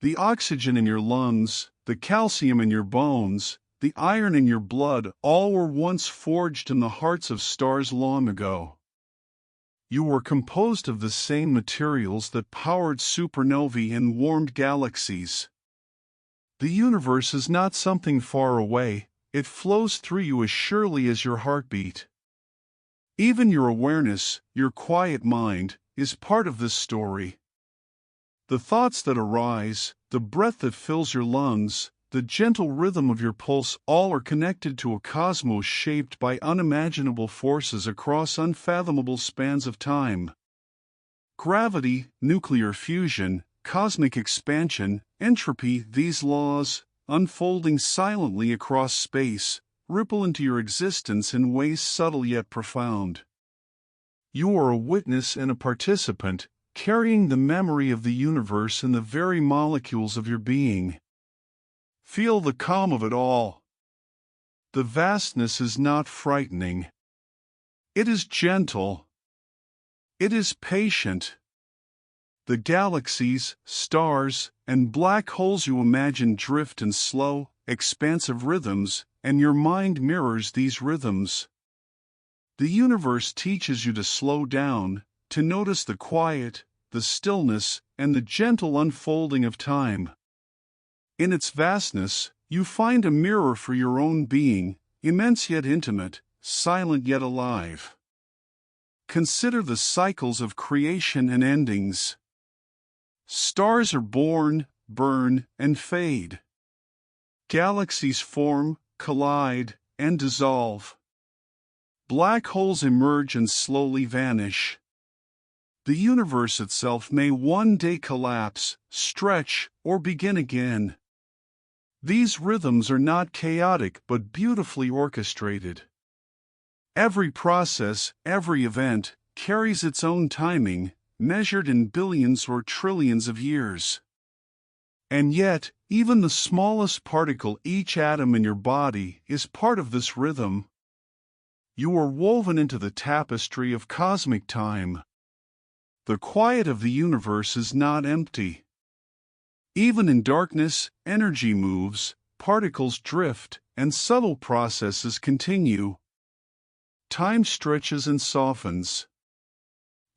The oxygen in your lungs, the calcium in your bones, the iron in your blood, all were once forged in the hearts of stars long ago. You were composed of the same materials that powered supernovae and warmed galaxies. The universe is not something far away, it flows through you as surely as your heartbeat. Even your awareness, your quiet mind, is part of this story. The thoughts that arise, the breath that fills your lungs, the gentle rhythm of your pulse, all are connected to a cosmos shaped by unimaginable forces across unfathomable spans of time. Gravity, nuclear fusion, cosmic expansion, entropy, these laws, unfolding silently across space, ripple into your existence in ways subtle yet profound. You are a witness and a participant, carrying the memory of the universe in the very molecules of your being. Feel the calm of it all. The vastness is not frightening. It is gentle. It is patient. The galaxies, stars, and black holes you imagine drift in slow, expansive rhythms, and your mind mirrors these rhythms. The universe teaches you to slow down, to notice the quiet, the stillness, and the gentle unfolding of time. In its vastness, you find a mirror for your own being, immense yet intimate, silent yet alive. Consider the cycles of creation and endings. Stars are born, burn, and fade. Galaxies form, collide, and dissolve. Black holes emerge and slowly vanish. The universe itself may one day collapse, stretch, or begin again. These rhythms are not chaotic but beautifully orchestrated. Every process, every event, carries its own timing, measured in billions or trillions of years. And yet, even the smallest particle, each atom in your body, is part of this rhythm. You are woven into the tapestry of cosmic time. The quiet of the universe is not empty. Even in darkness, energy moves, particles drift, and subtle processes continue. Time stretches and softens.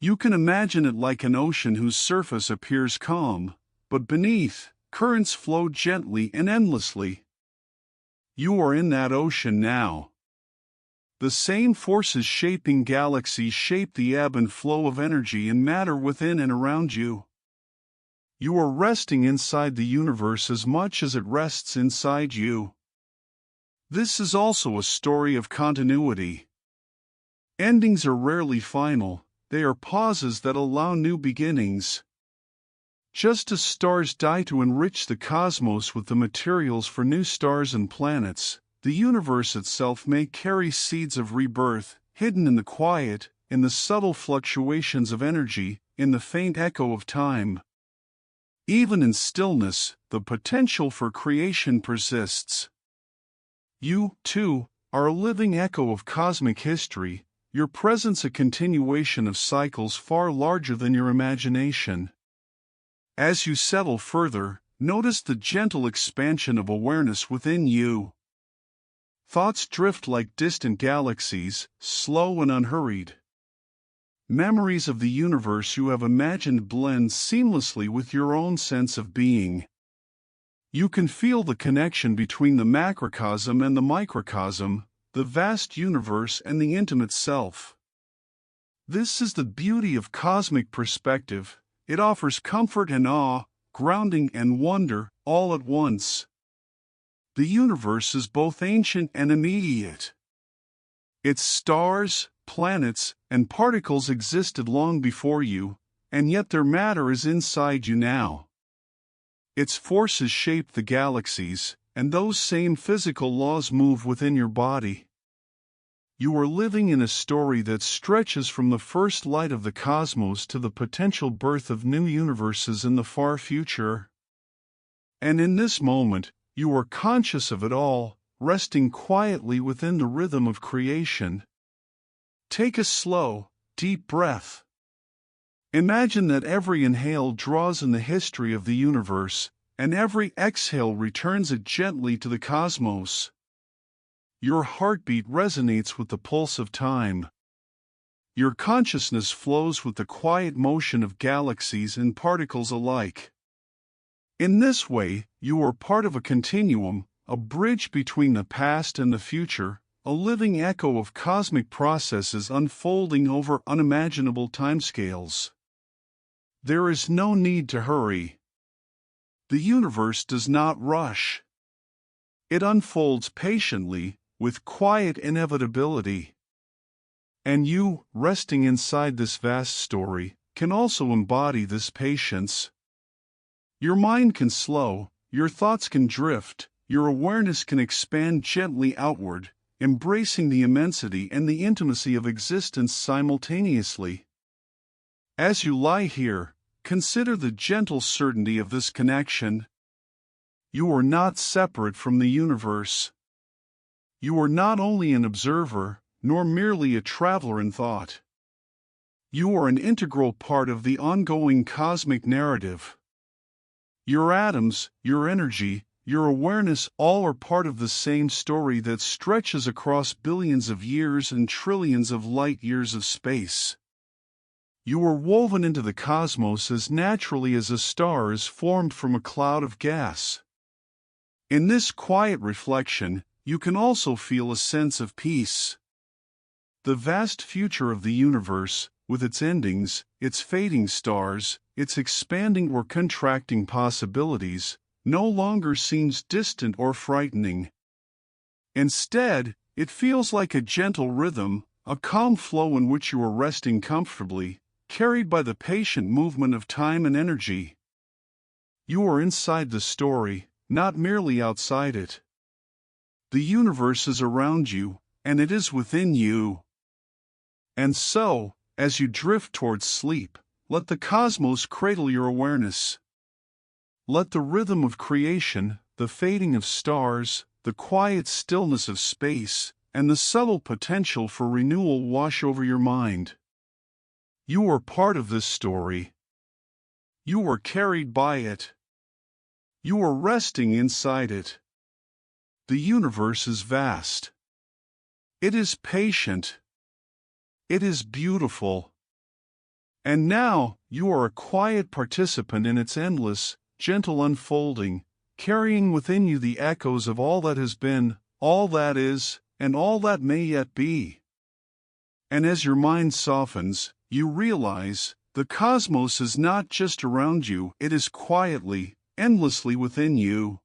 You can imagine it like an ocean whose surface appears calm, but beneath, currents flow gently and endlessly. You are in that ocean now. The same forces shaping galaxies shape the ebb and flow of energy and matter within and around you. You are resting inside the universe as much as it rests inside you. This is also a story of continuity. Endings are rarely final, they are pauses that allow new beginnings. Just as stars die to enrich the cosmos with the materials for new stars and planets, the universe itself may carry seeds of rebirth, hidden in the quiet, in the subtle fluctuations of energy, in the faint echo of time. Even in stillness, the potential for creation persists. You, too, are a living echo of cosmic history, your presence a continuation of cycles far larger than your imagination. As you settle further, notice the gentle expansion of awareness within you. Thoughts drift like distant galaxies, slow and unhurried. Memories of the universe you have imagined blend seamlessly with your own sense of being. You can feel the connection between the macrocosm and the microcosm, the vast universe and the intimate self. This is the beauty of cosmic perspective. It offers comfort and awe, grounding and wonder, all at once. The universe is both ancient and immediate. Its stars, planets, and particles existed long before you, and yet their matter is inside you now. Its forces shape the galaxies, and those same physical laws move within your body. You are living in a story that stretches from the first light of the cosmos to the potential birth of new universes in the far future. And in this moment, you are conscious of it all, resting quietly within the rhythm of creation. Take a slow, deep breath. Imagine that every inhale draws in the history of the universe, and every exhale returns it gently to the cosmos. Your heartbeat resonates with the pulse of time. Your consciousness flows with the quiet motion of galaxies and particles alike. In this way, you are part of a continuum, a bridge between the past and the future, a living echo of cosmic processes unfolding over unimaginable timescales. There is no need to hurry. The universe does not rush. It unfolds patiently, with quiet inevitability. And you, resting inside this vast story, can also embody this patience. Your mind can slow, your thoughts can drift, your awareness can expand gently outward, embracing the immensity and the intimacy of existence simultaneously. As you lie here, consider the gentle certainty of this connection. You are not separate from the universe. You are not only an observer, nor merely a traveler in thought. You are an integral part of the ongoing cosmic narrative. Your atoms, your energy, your awareness all are part of the same story that stretches across billions of years and trillions of light years of space. You are woven into the cosmos as naturally as a star is formed from a cloud of gas. In this quiet reflection, you can also feel a sense of peace. The vast future of the universe, with its endings, its fading stars, its expanding or contracting possibilities, no longer seems distant or frightening. Instead, it feels like a gentle rhythm, a calm flow in which you are resting comfortably, carried by the patient movement of time and energy. You are inside the story, not merely outside it. The universe is around you, and it is within you. And so, as you drift towards sleep, let the cosmos cradle your awareness. Let the rhythm of creation, the fading of stars, the quiet stillness of space, and the subtle potential for renewal wash over your mind. You are part of this story. You are carried by it. You are resting inside it. The universe is vast. It is patient. It is beautiful. And now, you are a quiet participant in its endless, gentle unfolding, carrying within you the echoes of all that has been, all that is, and all that may yet be. And as your mind softens, you realize, the cosmos is not just around you, it is quietly, endlessly within you.